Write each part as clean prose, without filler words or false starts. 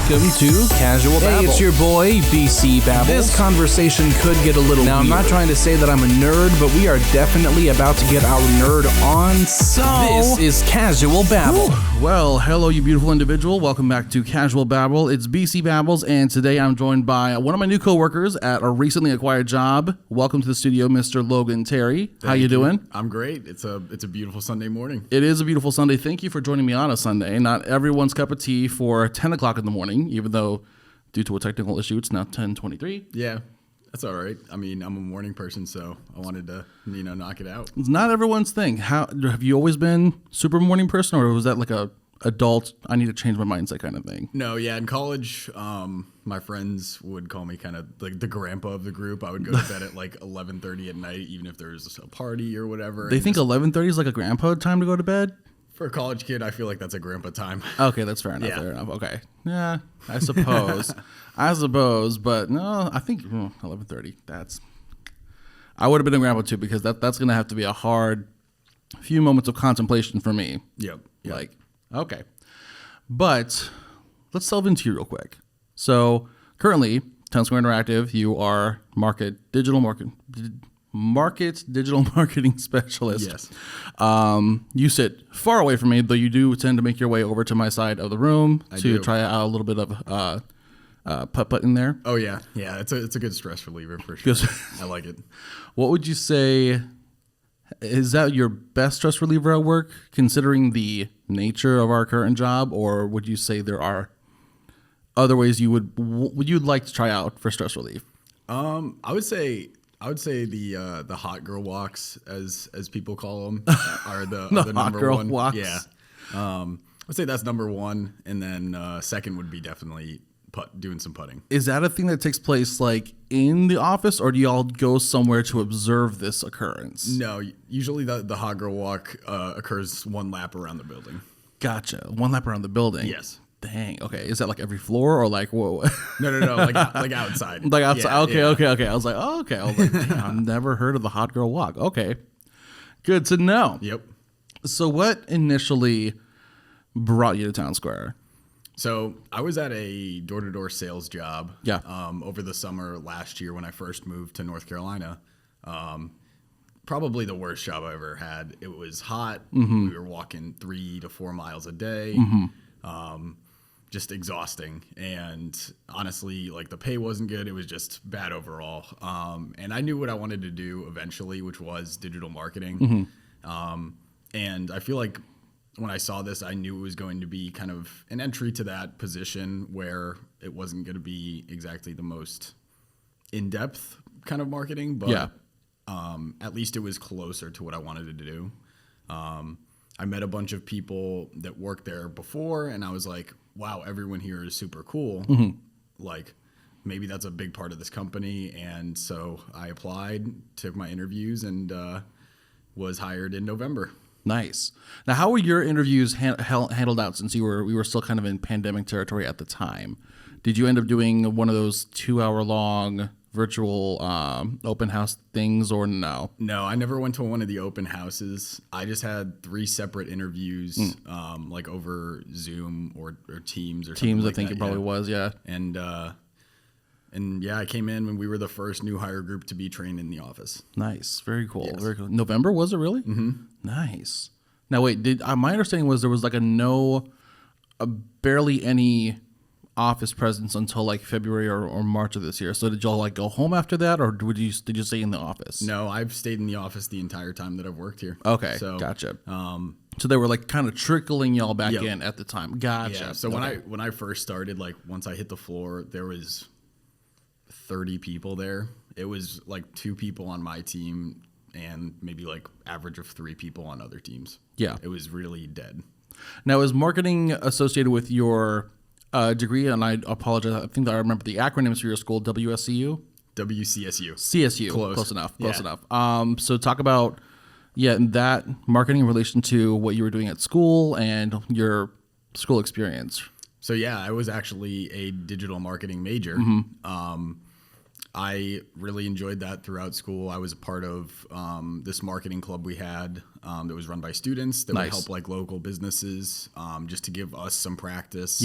welcome to Casual Babble. Hey, it's your boy, BC Babble. This conversation could get a little Now, I'm weird. not trying to say that I'm a nerd, but we are definitely about to get our nerd on, so... This is Casual Babble. Well, hello, you beautiful individual. Welcome back to Casual Babble. It's BC Babbles, and today I'm joined by one of my new coworkers at a recently acquired job. Welcome to the studio, Mr. Logan Terry. How you doing? I'm great. It's a beautiful Sunday morning. It is a beautiful Sunday. Thank you for joining me on a Sunday. Not everyone's cup of tea for 10 o'clock in the morning, even though due to a technical issue, it's now 10:23. Yeah, that's all right. I mean, I'm a morning person, so I wanted to, knock it out. It's not everyone's thing. How have you always been super morning person, or was that like a adult, I need to change my mindset kind of thing? No, yeah, in college, my friends would call me kind of like the grandpa of the group. I would go to bed at like 11:30 at night, even if there's a party or whatever. They think 11:30 is like a grandpa time to go to bed? For a college kid, I feel like that's a grandpa time. Okay, that's fair enough. Yeah. Fair enough. Okay. Yeah, I suppose. But no, I think 11:30. I would have been a grandpa too, because that's going to have to be a hard few moments of contemplation for me. Yep. Like, okay. But let's delve into you real quick. So currently, Town Square Interactive, you are digital marketing specialist. Yes. You sit far away from me, though you do tend to make your way over to my side of the room to try out a little bit of putt in there. Oh yeah, yeah. It's a good stress reliever for sure. I like it. What would you say? Is that your best stress reliever at work, considering the nature of our current job, or would you say there are other ways you'd like to try out for stress relief? I would say the hot girl walks, as people call them, are the hot number girl one. walks. Yeah. I'd say that's number one, and then second would be definitely doing some putting. Is that a thing that takes place like in the office, or do y'all go somewhere to observe this occurrence? No, usually the hot girl walk occurs one lap around the building. Gotcha. One lap around the building. Yes. Dang. Okay. Is that like every floor, or like whoa? No, like outside. Like outside. Yeah, Okay. I was like, oh, okay. I was like, damn, I've never heard of the hot girl walk. Okay. Good to know. Yep. So what initially brought you to Town Square? So I was at a door-to-door sales job. Yeah. Over the summer last year when I first moved to North Carolina. Probably the worst job I ever had. It was hot. Mm-hmm. We were walking 3 to 4 miles a day. Just exhausting. And honestly, like the pay wasn't good. It was just bad overall. And I knew what I wanted to do eventually, which was digital marketing. And I feel like when I saw this, I knew it was going to be kind of an entry to that position where it wasn't going to be exactly the most in-depth kind of marketing, but Yeah. At least it was closer to what I wanted to do. I met a bunch of people that worked there before, and I was like, wow, everyone here is super cool. Like, maybe that's a big part of this company. And so I applied, took my interviews, and was hired in November. Nice. Now, how were your interviews handled out, since we were still kind of in pandemic territory at the time? Did you end up doing one of those 2-hour-long virtual open house things, or no? No, I never went to one of the open houses. I just had 3 separate interviews, like over Zoom or Teams or Teams, something like I think that, it probably was, yeah. And yeah, I came in when we were the first new hire group to be trained in the office. Nice. Very cool. Yes. Very cool. November, was it really? Mm-hmm. Nice. Now, wait, my understanding was there was like barely any office presence until like February or March of this year. So did y'all like go home after that, or did you stay in the office? No, I've stayed in the office the entire time that I've worked here. Okay, so, gotcha. So they were like kind of trickling y'all back Yep. in at the time. Gotcha. Yeah. So when I first started, like once I hit the floor, there was 30 people there. It was like 2 people on my team and maybe like average of 3 people on other teams. Yeah. It was really dead. Now, is marketing associated with your degree? And I apologize, I think that I remember the acronyms for your school, WSCU? WCSU. CSU. Close enough. So talk about, that marketing in relation to what you were doing at school and your school experience. So yeah, I was actually a digital marketing major. I really enjoyed that throughout school. I was a part of this marketing club we had that was run by students that would help like local businesses just to give us some practice.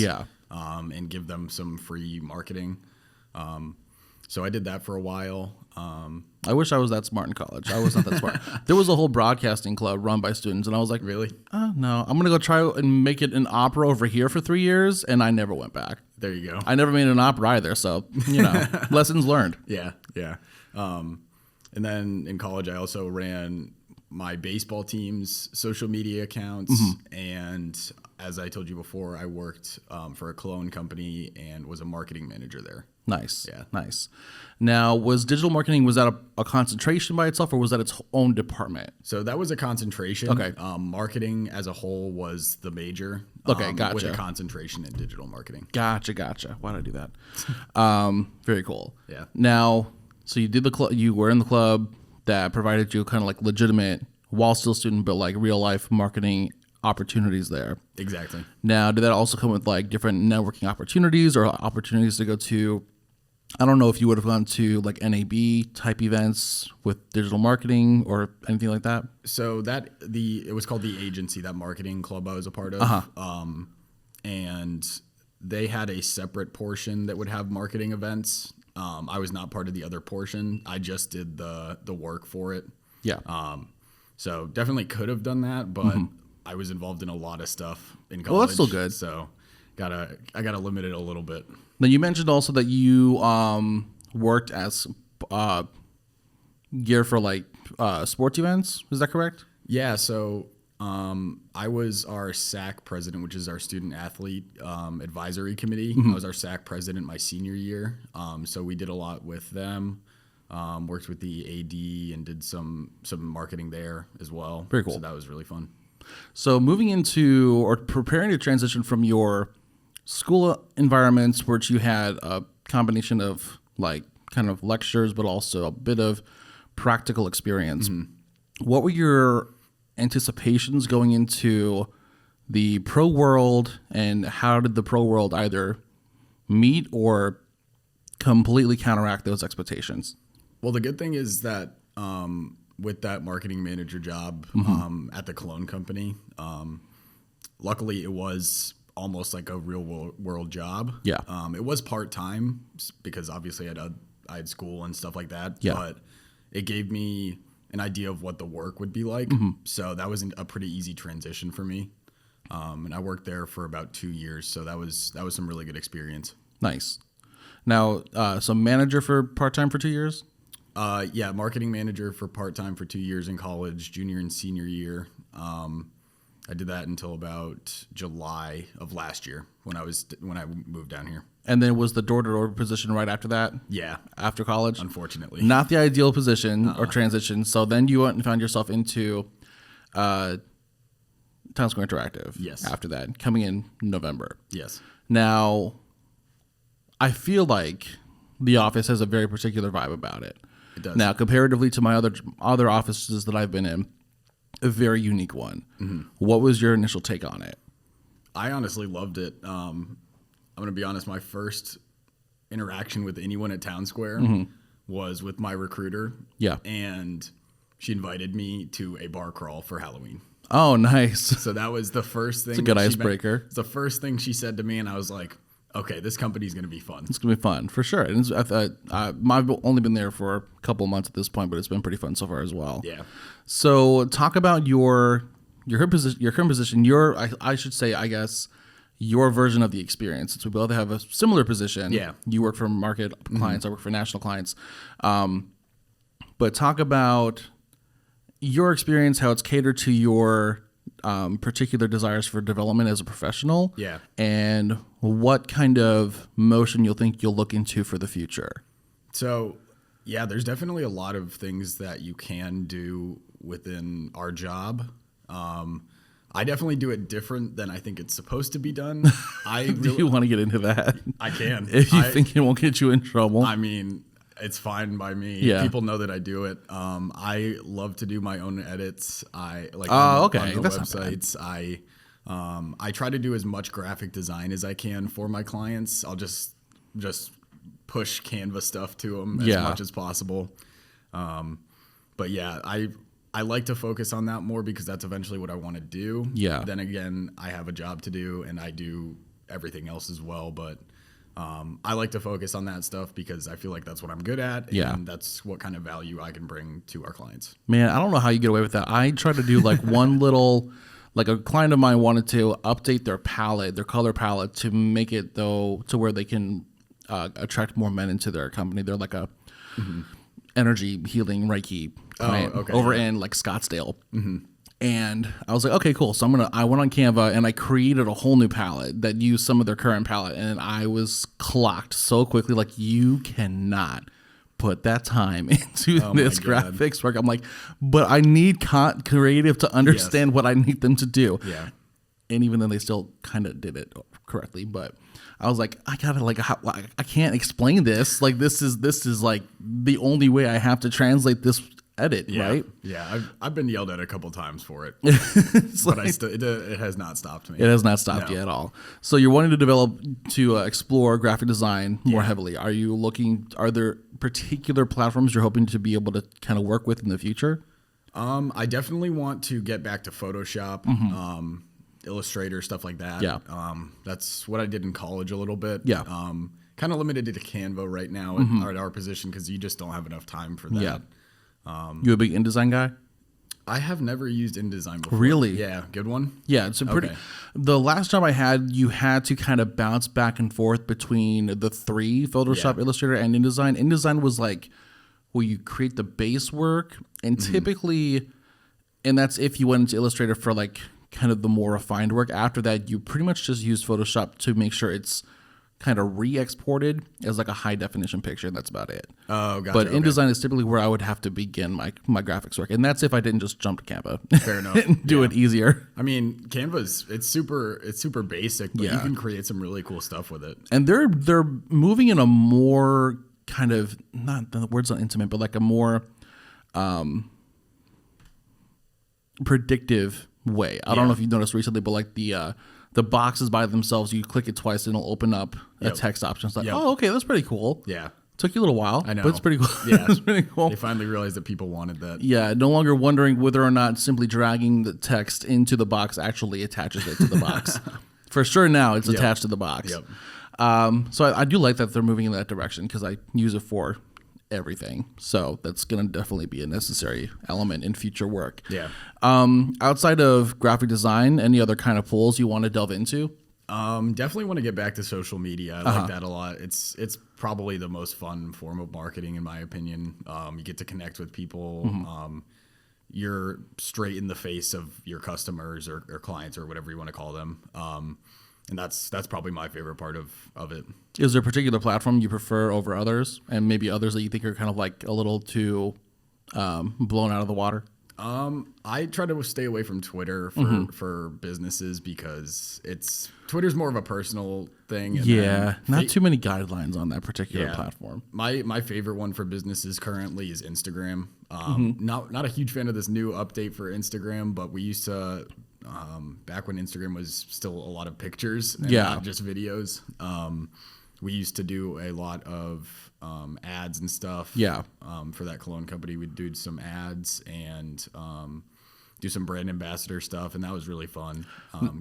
And give them some free marketing. So I did that for a while. I wish I was that smart in college. I was not that smart. There was a whole broadcasting club run by students, and I was like, really? Oh, no, I'm going to go try and make it an opera over here for 3 years, and I never went back. There you go. I never made an opera either, so, lessons learned. Yeah. And then in college, I also ran my baseball team's social media accounts, and as I told you before, I worked for a cologne company and was a marketing manager there. Nice. Yeah. Nice. Now, was digital marketing, was that a concentration by itself, or was that its own department? So that was a concentration. Okay. Marketing as a whole was the major. Okay, gotcha. With a concentration in digital marketing. Gotcha. Why did I do that? Very cool. Yeah. Now, so you did you were in the club that provided you kind of like legitimate, while still student, but like real life marketing opportunities there. Exactly. Now, did that also come with like different networking opportunities or opportunities to go to, I don't know if you would have gone to like NAB type events with digital marketing or anything like that? So it was called the agency, that marketing club I was a part of. And they had a separate portion that would have marketing events. I was not part of the other portion. I just did the work for it. Yeah. So definitely could have done that, but I was involved in a lot of stuff in college. Well, that's still good. So I gotta limit it a little bit. Then you mentioned also that you worked as gear for like sports events. Is that correct? Yeah. So I was our SAC president, which is our student athlete advisory committee. I was our SAC president my senior year. So we did a lot with them. Worked with the AD and did some marketing there as well. Very cool. So that was really fun. So moving into or preparing to transition from your school environments, which you had a combination of like kind of lectures, but also a bit of practical experience. What were your anticipations going into the pro world, and how did the pro world either meet or completely counteract those expectations? Well, the good thing is that with that marketing manager job at the cologne company, luckily it was almost like a real world job. Yeah. It was part-time because obviously I had school and stuff like that. Yeah. But it gave me an idea of what the work would be like. So that was a pretty easy transition for me. And I worked there for about 2 years. So that was some really good experience. Nice. Now, so manager for part-time for 2 years? Yeah, marketing manager for part-time for 2 years in college, junior and senior year. I did that until about July of last year when I moved down here. And then was the door-to-door position right after that? Yeah. After college? Unfortunately. Not the ideal position or transition. So then you went and found yourself into Town Square Interactive. Yes. After that, coming in November. Yes. Now, I feel like the office has a very particular vibe about it. It does. Now, comparatively to my other offices that I've been in, a very unique one. What was your initial take on it? I honestly loved it. I'm going to be honest. My first interaction with anyone at Town Square was with my recruiter. Yeah. And she invited me to a bar crawl for Halloween. Oh, nice. So that was the first thing. It's a good icebreaker. It's the first thing she said to me, and I was like, okay, this company's going to be fun. It's going to be fun, for sure. And I've only been there for a couple of months at this point, but it's been pretty fun so far as well. Yeah. So talk about your current position, I should say, I guess, your version of the experience. Since we both have a similar position. Yeah. You work for market clients, I work for national clients. But talk about your experience, how it's catered to your particular desires for development as a professional. Yeah. And what kind of motion you'll think you'll look into for the future. So, yeah, there's definitely a lot of things that you can do within our job. I definitely do it different than I think it's supposed to be done. Do you want to get into that? I can. If you think it won't get you in trouble. I mean, it's fine by me. Yeah. People know that I do it. I love to do my own edits. Okay. On the That's websites. I try to do as much graphic design as I can for my clients. I'll just push Canva stuff to them as much as possible. But yeah, I like to focus on that more because that's eventually what I want to do. Yeah. Then again, I have a job to do and I do everything else as well. But I like to focus on that stuff because I feel like that's what I'm good at. And that's what kind of value I can bring to our clients. Man, I don't know how you get away with that. I try to do like one little, like a client of mine wanted to update their palette, their color palette, to make it though to where they can attract more men into their company. They're like a energy healing Reiki client over in like Scottsdale. And I was like, okay, cool. So I went on Canva and I created a whole new palette that used some of their current palette. And I was clocked so quickly, like, you cannot put that time into this graphics work. I'm like, but I need creative to understand what I need them to do. Yeah. And even then they still kind of did it correctly. But I was like, I gotta I can't explain this. Like, this is like the only way I have to translate this edit, right? Yeah, I've been yelled at a couple times for it, but it has not stopped me. It has not stopped you at all. So you're wanting to explore graphic design more heavily. Are there particular platforms you're hoping to be able to kind of work with in the future? I definitely want to get back to Photoshop, Illustrator, stuff like that. Yeah. That's what I did in college a little bit. Yeah. Kind of limited to Canva right now at our position because you just don't have enough time for that. Yeah. You a big InDesign guy? I have never used InDesign before. Really? Yeah. Good one? Yeah. It's a pretty. Okay. The last job I had, you had to kind of bounce back and forth between the three, Photoshop, Illustrator, and InDesign. InDesign was like, well, you create the base work, and typically, and that's if you went into Illustrator for like kind of the more refined work. After that, you pretty much just use Photoshop to make sure it's kind of re-exported as like a high definition picture, and that's about it. Oh, gotcha. But InDesign is typically where I would have to begin my graphics work, and that's if I didn't just jump to Canva. Fair enough. And do it easier. I mean, Canva's it's super basic, but you can create some really cool stuff with it. And they're moving in a more kind of, not the word's not intimate, but like a more predictive way. I don't know if you noticed recently, but like the boxes by themselves, you click it twice and it'll open up a text option. It's like, oh, okay, that's pretty cool. Yeah. Took you a little while, I know, but it's pretty cool. Yeah, it's pretty cool. They finally realized that people wanted that. Yeah, no longer wondering whether or not simply dragging the text into the box actually attaches it to the box. For sure now, it's attached to the box. Yep. So I do like that they're moving in that direction because I use it for everything. So that's going to definitely be a necessary element in future work. Yeah. Outside of graphic design, any other kind of pools you want to delve into? Definitely want to get back to social media. I like that a lot. It's probably the most fun form of marketing, in my opinion. You get to connect with people. You're straight in the face of your customers or clients or whatever you want to call them. And that's probably my favorite part of it. Is there a particular platform you prefer over others, and maybe others that you think are kind of like a little too blown out of the water? I try to stay away from Twitter for businesses because Twitter's more of a personal thing. And not too many guidelines on that particular platform. My favorite one for businesses currently is Instagram. Not a huge fan of this new update for Instagram, but we used to, back when Instagram was still a lot of pictures and not just videos. We used to do a lot of ads and stuff. Yeah. For that cologne company, we'd do some ads and do some brand ambassador stuff, and that was really fun,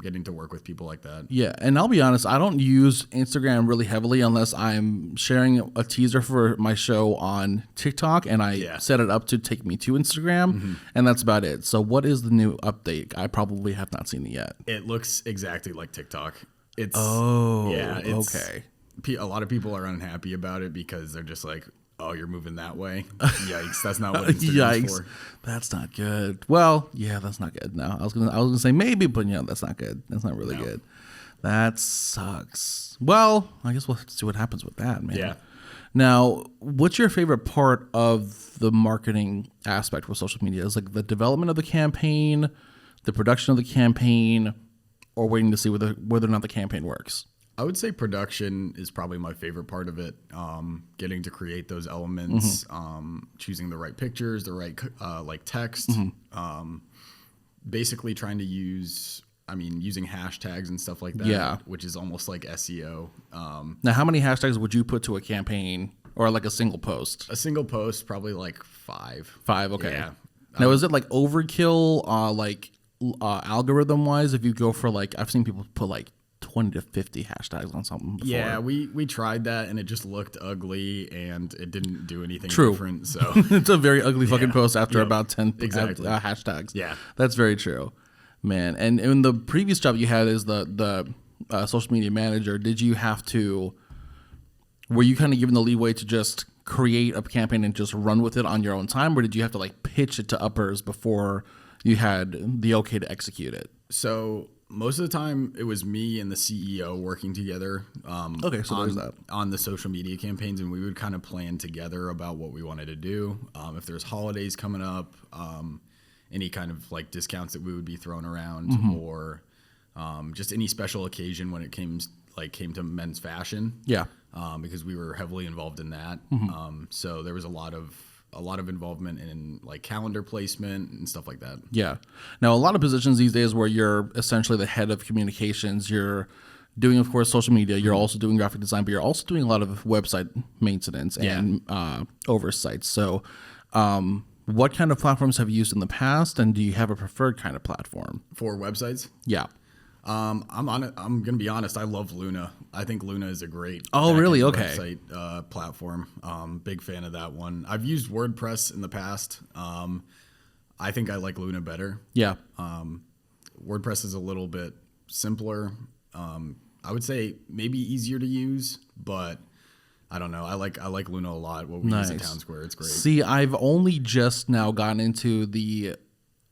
getting to work with people like that. Yeah, and I'll be honest, I don't use Instagram really heavily unless I'm sharing a teaser for my show on TikTok, and I set it up to take me to Instagram, and that's about it. So what is the new update? I probably have not seen it yet. It looks exactly like TikTok. It's okay. A lot of people are unhappy about it because they're just like, oh, you're moving that way? Yikes, that's not what Instagram's for. That's not good. Well, yeah, that's not good. No, I was gonna say maybe, but that's not good. That's not really good. That sucks. Well, I guess we'll have to see what happens with that, man. Yeah. Now, what's your favorite part of the marketing aspect with social media? Is like the development of the campaign, the production of the campaign, or waiting to see whether or not the campaign works? I would say production is probably my favorite part of it. Getting to create those elements, choosing the right pictures, the right like text, basically trying to use I mean, using hashtags and stuff like that, Yeah. which is almost like SEO. Now, how many hashtags would you put to a campaign or like a single post? A single post, probably like 5. 5, okay. Yeah. Now, is it like overkill, algorithm wise? If you go for like, I've seen people put like 20 to 50 hashtags on something before. Yeah, we tried that and it just looked ugly and it didn't do anything True. different. So It's a very ugly fucking Yeah. post after Yep. about 10 Exactly. Hashtags. Yeah. That's very true, man. And in the previous job you had as the social media manager, did you have to, were you kind of given the leeway to just create a campaign and just run with it on your own time, or did you have to like pitch it to uppers before you had the okay to execute it? So most of the time it was me and the CEO working together. Okay, so there's that. On the social media campaigns, and we would kind of plan together about what we wanted to do. If there's holidays coming up, any kind of like discounts that we would be throwing around, or just any special occasion when it came to men's fashion. Yeah. Because we were heavily involved in that. So there was a lot of involvement in like calendar placement and stuff like that. Yeah. Now, a lot of positions these days where you're essentially the head of communications, you're doing, of course, social media, you're also doing graphic design, but you're also doing a lot of website maintenance and oversight. So what kind of platforms have you used in the past, and do you have a preferred kind of platform? For websites, Yeah. I'm gonna be honest. I love Luna. I think Luna is a great really? backend Okay. website platform. Big fan of that one. I've used WordPress in the past. I think I like Luna better. Yeah. WordPress is a little bit simpler. I would say maybe easier to use, but I don't know. I like Luna a lot. What we use at Town Square, it's great. See, I've only just now gotten into the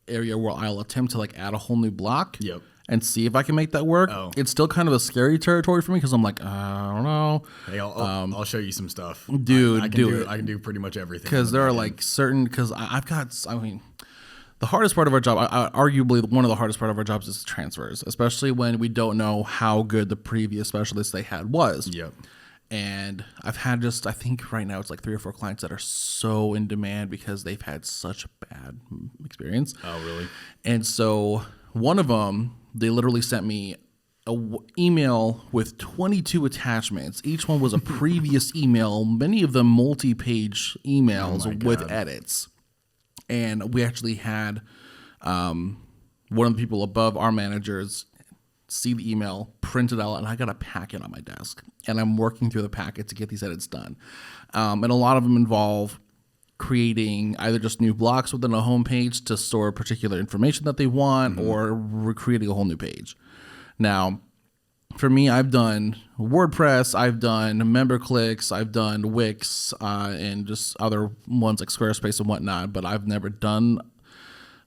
area where I'll attempt to like add a whole new block. Yep. And see if I can make that work. Oh. It's still kind of a scary territory for me because I'm like, I don't know. Hey, I'll show you some stuff, Dude, I can do it. I can do pretty much everything. Because there are like certain, because I've got, I mean, the hardest part of our job, arguably one of the hardest part of our jobs is transfers, especially when we don't know how good the previous specialist they had was. Yep. And I've had just, I think right now it's like 3 or 4 clients that are so in demand because they've had such a bad experience. Oh, really? And so one of them, they literally sent me an email with 22 attachments. Each one was a previous email, many of them multi-page emails with edits. And we actually had one of the people above our managers see the email, print it out, and I got a packet on my desk. And I'm working through the packet to get these edits done. And a lot of them involve creating either just new blocks within a homepage to store particular information that they want, or recreating a whole new page. Now, for me, I've done WordPress, I've done member clicks, I've done Wix, and just other ones like Squarespace and whatnot, but I've never done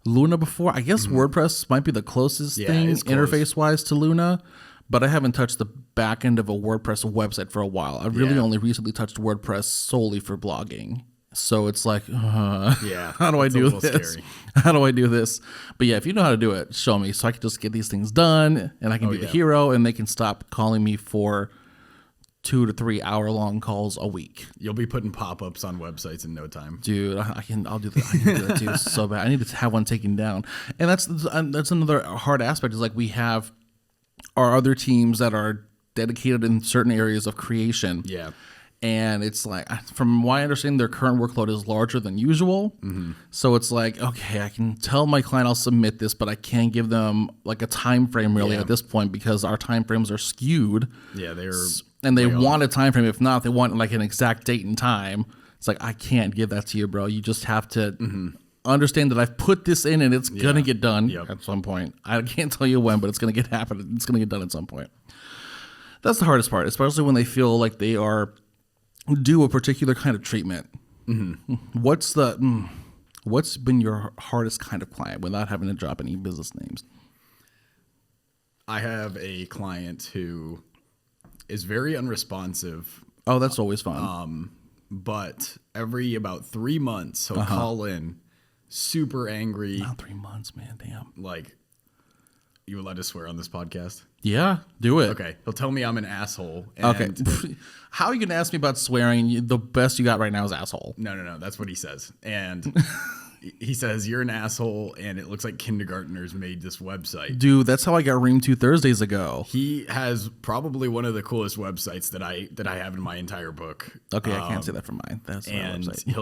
Luna before. I guess WordPress might be the closest thing it's close. interface-wise to Luna, but I haven't touched the back end of a WordPress website for a while. I've really only recently touched WordPress solely for blogging. So it's like, Yeah. how do I it's a do little this? scary. How do I do this? But yeah, if you know how to do it, show me so I can just get these things done and I can be the hero and they can stop calling me for 2 to 3 hour long calls a week. You'll be putting pop-ups on websites in no time. Dude, I'll do that. I can do that too so bad. I need to have one taken down. And that's another hard aspect is like we have our other teams that are dedicated in certain areas of creation. Yeah. And it's like, from what I understand, their current workload is larger than usual. So it's like, okay, I can tell my client I'll submit this, but I can't give them like a time frame really at this point because our time frames are skewed. Yeah, And they way want a time frame. If not, they want like an exact date and time. It's like, I can't give that to you, bro. You just have to understand that I've put this in and it's going to get done at some point. I can't tell you when, but it's going to happen. It's going to get done at some point. That's the hardest part, especially when they feel like they are due a particular kind of treatment. What's been your hardest kind of client without having to drop any business names? I have a client who is very unresponsive, Oh, that's always fun. but every about 3 months he'll call in super angry. Not 3 months, man. Damn. Like, you allowed to swear on this podcast? Yeah, do it. Okay. He'll tell me I'm an asshole. Okay. And How are you going to ask me about swearing? The best you got right now is asshole. No. That's what he says. And He says, you're an asshole, and it looks like kindergartners made this website. Dude, that's how I got reamed 2 Thursdays ago. He has probably one of the coolest websites that I have in my entire book. Okay, I can't say that for mine. That's my And website.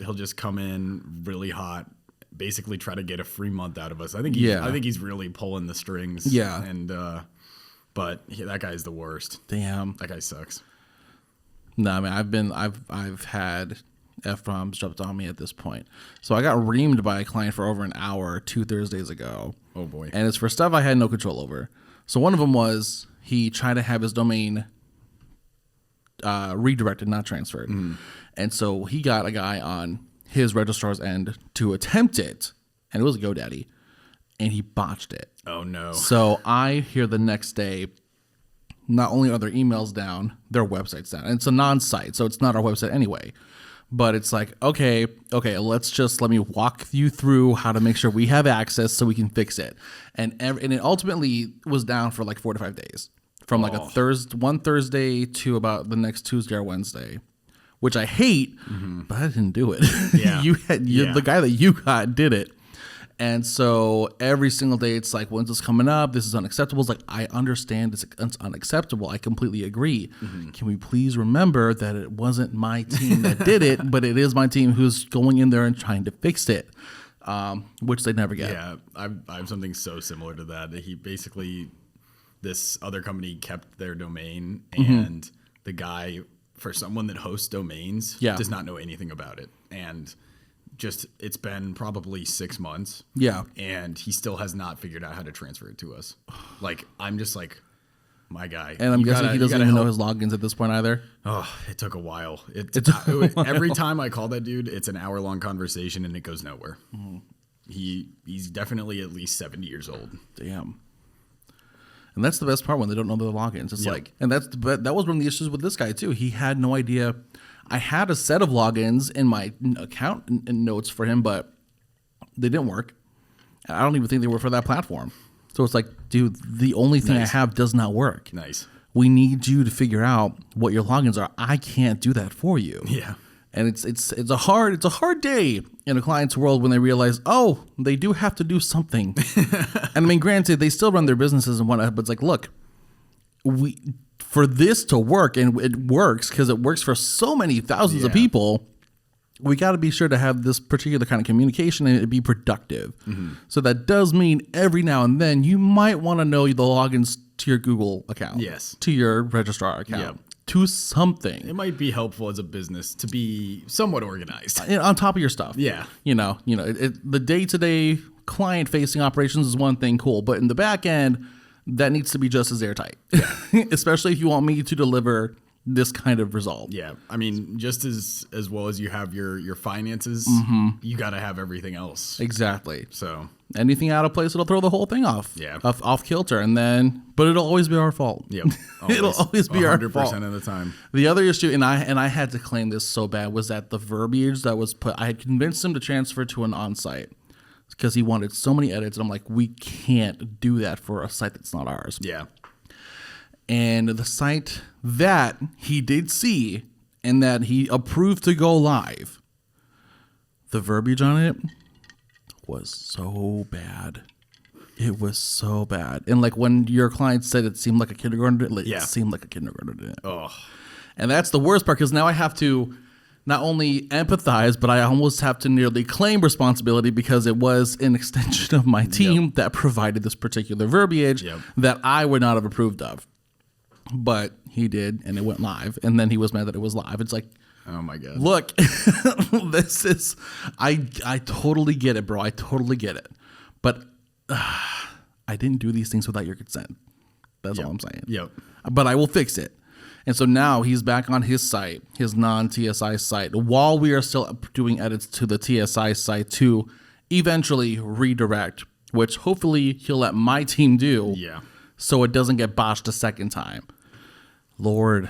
he'll just come in really hot, basically try to get a free month out of us. I think he's really pulling the strings. Yeah. And but that guy's the worst. Damn. That guy sucks. No, I mean, I've had F-bombs dropped on me at this point. So I got reamed by a client for over an hour 2 Thursdays ago. Oh boy. And it's for stuff I had no control over. So one of them was he tried to have his domain redirected, not transferred. And so he got a guy on his registrar's end to attempt it, and it was a GoDaddy, and he botched it. Oh no. So I hear the next day, not only are their emails down, their website's down. And it's a non-site, so it's not our website anyway. But it's like, okay, let me walk you through how to make sure we have access so we can fix it. And it ultimately was down for like 4 to 5 days, from like one Thursday to about the next Tuesday or Wednesday, which I hate, but I didn't do it. Yeah. The guy that you got did it. And so every single day, it's like, when's this coming up? This is unacceptable. It's like, I understand it's unacceptable. I completely agree. Can we please remember that it wasn't my team that did it, but it is my team who's going in there and trying to fix it, which they never get. Yeah, I have something so similar to that. He basically, this other company kept their domain, and the guy, for someone that hosts domains, does not know anything about it. And just, it's been probably 6 months. Yeah. And he still has not figured out how to transfer it to us. Like, I'm just like, my guy. And I'm guessing he doesn't even know his logins at this point either. Oh, it took a while. Every time I call that dude, it's an hour-long conversation and it goes nowhere. He's definitely at least 70 years old. Damn. And that's the best part, when they don't know their logins. It's like, and that was one of the issues with this guy too. He had no idea. I had a set of logins in my account and notes for him, but they didn't work. I don't even think they were for that platform. So it's like, dude, the only thing I have does not work. Nice. We need you to figure out what your logins are. I can't do that for you. Yeah. And it's a hard day in a client's world when they realize, oh, they do have to do something. And I mean, granted, they still run their businesses and whatnot, but it's like, look, for this to work, and it works because it works for so many thousands of people, we got to be sure to have this particular kind of communication and it be productive. So that does mean every now and then you might want to know the logins to your Google account, yes, to your registrar account, to something. It might be helpful as a business to be somewhat organized, on top of your stuff. Yeah, the day-to-day client-facing operations is one thing, cool, but in the back end, that needs to be just as airtight. Yeah. Especially if you want me to deliver this kind of result. Yeah. I mean, just as well as you have your finances, you got to have everything else. Exactly. So anything out of place, it'll throw the whole thing off. Yeah. Off kilter. But it'll always be our fault. Yep. It'll always be our fault. 100% of the time. The other issue, and I had to claim this so bad, was that the verbiage that was put, I had convinced him to transfer to an on-site because he wanted so many edits. And I'm like, we can't do that for a site that's not ours. Yeah. And the site that he did see and that he approved to go live, the verbiage on it was so bad. It was so bad. And like when your client said it seemed like a kindergartner, it seemed like a kindergartner did it. Oh. And that's the worst part, because now I have to not only empathize, but I almost have to nearly claim responsibility because it was an extension of my team that provided this particular verbiage that I would not have approved of. But he did, and it went live. And then he was mad that it was live. It's like, oh my God. Look, this is, I totally get it, bro. I totally get it. But I didn't do these things without your consent. That's all I'm saying. Yep. But I will fix it. And so now he's back on his site, his non-TSI site, while we are still doing edits to the TSI site to eventually redirect, which hopefully he'll let my team do. Yeah. So it doesn't get botched a second time. Lord,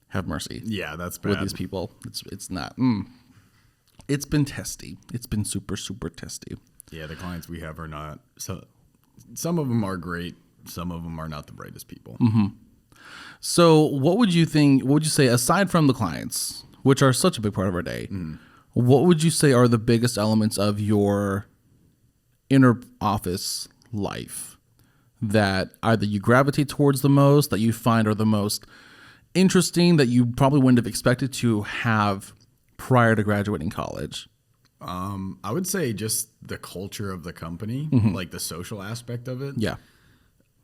have mercy. Yeah, that's bad. With these people. It's not. It's been testy. It's been super, super testy. Yeah, the clients we have are not. So some of them are great. Some of them are not the brightest people. So what would you think, what would you say, aside from the clients, which are such a big part of our day, What would you say are the biggest elements of your inner office life that either you gravitate towards the most, that you find are the most interesting, that you probably wouldn't have expected to have prior to graduating college? I would say just the culture of the company, like the social aspect of it. Yeah.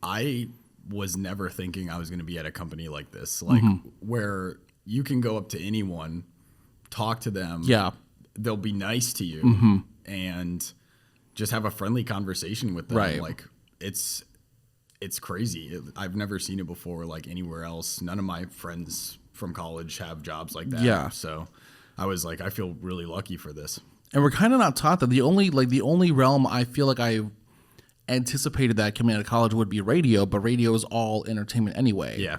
I was never thinking I was going to be at a company like this, like where you can go up to anyone, talk to them. Yeah. They'll be nice to you and just have a friendly conversation with them. Right. Like it's crazy. I've never seen it before, like anywhere else. None of my friends from college have jobs like that. Yeah. So I was like, I feel really lucky for this. And we're kind of not taught that. The only realm I feel like I anticipated that coming out of college would be radio, but radio is all entertainment anyway. Yeah.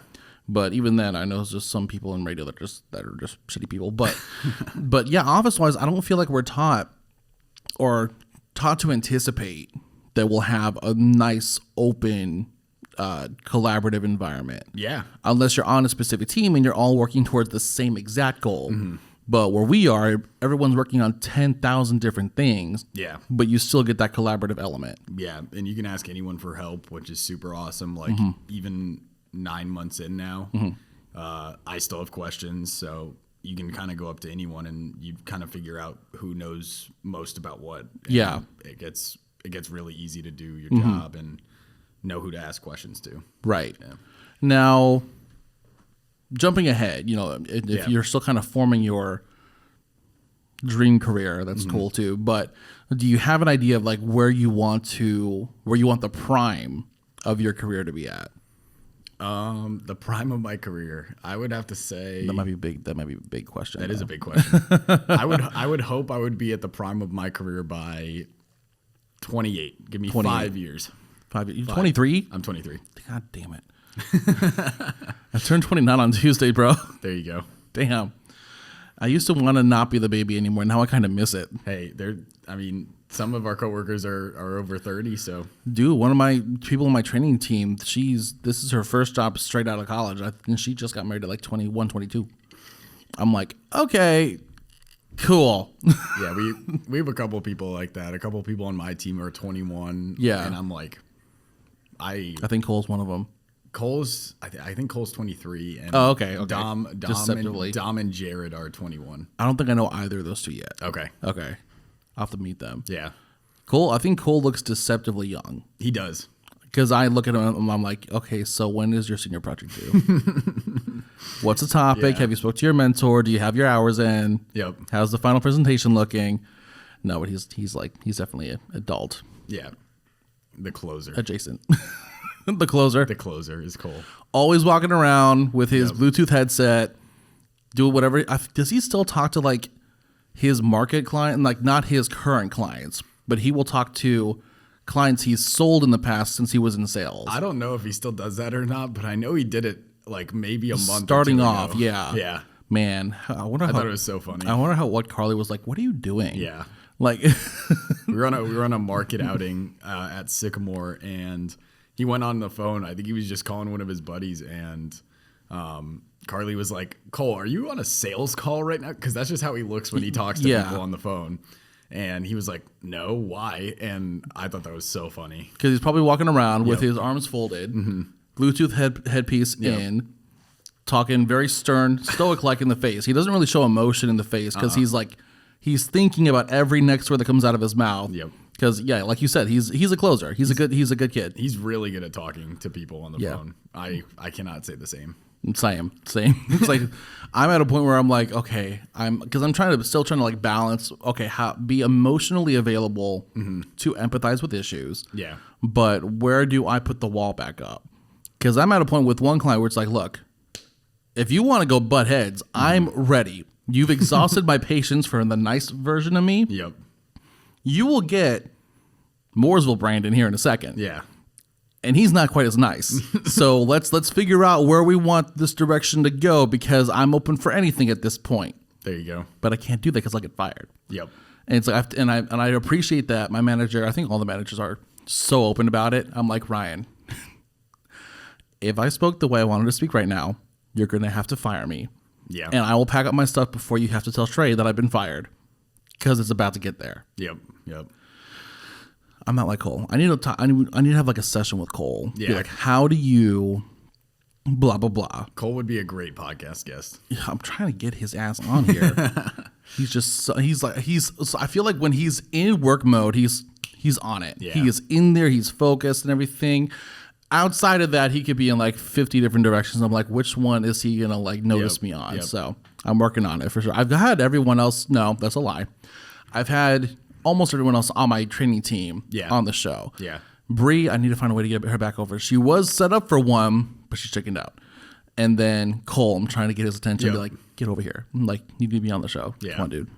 But even then, I know there's just some people in radio that are just shitty people. But but yeah, office wise, I don't feel like we're taught to anticipate that we'll have a nice, open, collaborative environment. Yeah. Unless you're on a specific team and you're all working towards the same exact goal. But where we are, everyone's working on 10,000 different things. Yeah. But you still get that collaborative element. Yeah. And you can ask anyone for help, which is super awesome. Like even 9 months in now, I still have questions. So you can kind of go up to anyone and you kind of figure out who knows most about what. And Yeah. It gets really easy to do your job and know who to ask questions to. Right. Yeah. Now, jumping ahead, if you're still kind of forming your dream career, that's cool too. But do you have an idea of like where you want the prime of your career to be at? The prime of my career, I would have to say That might be big. That might be a big question. that is a big question. I would hope I would be at the prime of my career by 28. Give me 5 years. 5 years. 23? I'm 23. God damn it. I turned 29 on Tuesday, bro. There you go. Damn. I used to want to not be the baby anymore. Now I kind of miss it. Hey, some of our coworkers are over 30, so Dude, one of my people on my training team, this is her first job straight out of college. And she just got married at like 21, 22. I'm like, okay, cool. yeah, we have a couple people like that. A couple people on my team are 21. Yeah. And I'm like, I think Cole's one of them. Cole's, I think Cole's 23. And Oh, okay. Dom Deceptively. and Jared are 21. I don't think I know either of those two yet. Okay. Okay. I'll have to meet them. Yeah. Cole, I think Cole looks deceptively young. He does. Because I look at him and I'm like, okay, so when is your senior project due? What's the topic? Yeah. Have you spoke to your mentor? Do you have your hours in? Yep. How's the final presentation looking? No, but he's definitely an adult. Yeah. The closer. Adjacent. The closer. The closer is Cole. Always walking around with his Yep. Bluetooth headset, doing whatever. Does he still talk to like his market client? Like not his current clients, but he will talk to clients he's sold in the past since he was in sales. I don't know if he still does that or not, but I know he did it like maybe a month Starting or two off, ago. yeah. Yeah. Man, I thought it was so funny. I wonder what Carly was like. What are you doing? Yeah. Like we were on a market outing at Sycamore, and he went on the phone. I think he was just calling one of his buddies, and Carly was like, "Cole, are you on a sales call right now?" Because that's just how he looks when he talks to people on the phone. And he was like, "No, why?" And I thought that was so funny. because he's probably walking around with his arms folded, Bluetooth headpiece in, talking very stern, stoic-like in the face. He doesn't really show emotion in the face because he's thinking about every next word that comes out of his mouth. Yep. Because like you said, he's a closer. He's a good kid. He's really good at talking to people on the phone. I cannot say the same. Same. It's like I'm at a point where I'm like, okay, because I'm still trying to like balance. Okay, be emotionally available to empathize with issues. Yeah. But where do I put the wall back up? Because I'm at a point with one client where it's like, look, if you want to go butt heads, I'm ready. You've exhausted my patience for the nice version of me. Yep. You will get Mooresville Brandon here in a second. Yeah. And he's not quite as nice. So let's figure out where we want this direction to go, because I'm open for anything at this point. There you go. But I can't do that because I'll get fired. Yep. And it's like, I appreciate that my manager, I think all the managers are so open about it. I'm like, Ryan, if I spoke the way I wanted to speak right now, you're going to have to fire me. Yeah. And I will pack up my stuff before you have to tell Trey that I've been fired. because it's about to get there. Yep. Yep. I'm not like Cole. I need to talk, I need to have like a session with Cole. Yeah. Be like, how do you blah blah blah? Cole would be a great podcast guest. Yeah, I'm trying to get his ass on here. I feel like when he's in work mode, he's on it. Yeah. He is in there. He's focused and everything. Outside of that, he could be in like 50 different directions. I'm like, which one is he gonna like notice me on? Yep. So I'm working on it for sure. I've had everyone else. No, that's a lie. I've had almost everyone else on my training team on the show. Yeah. Bree, I need to find a way to get her back over. She was set up for one, but she chickened out. And then Cole, I'm trying to get his attention. Be like, get over here. I'm like, you need to be on the show. Yeah. Come on, dude.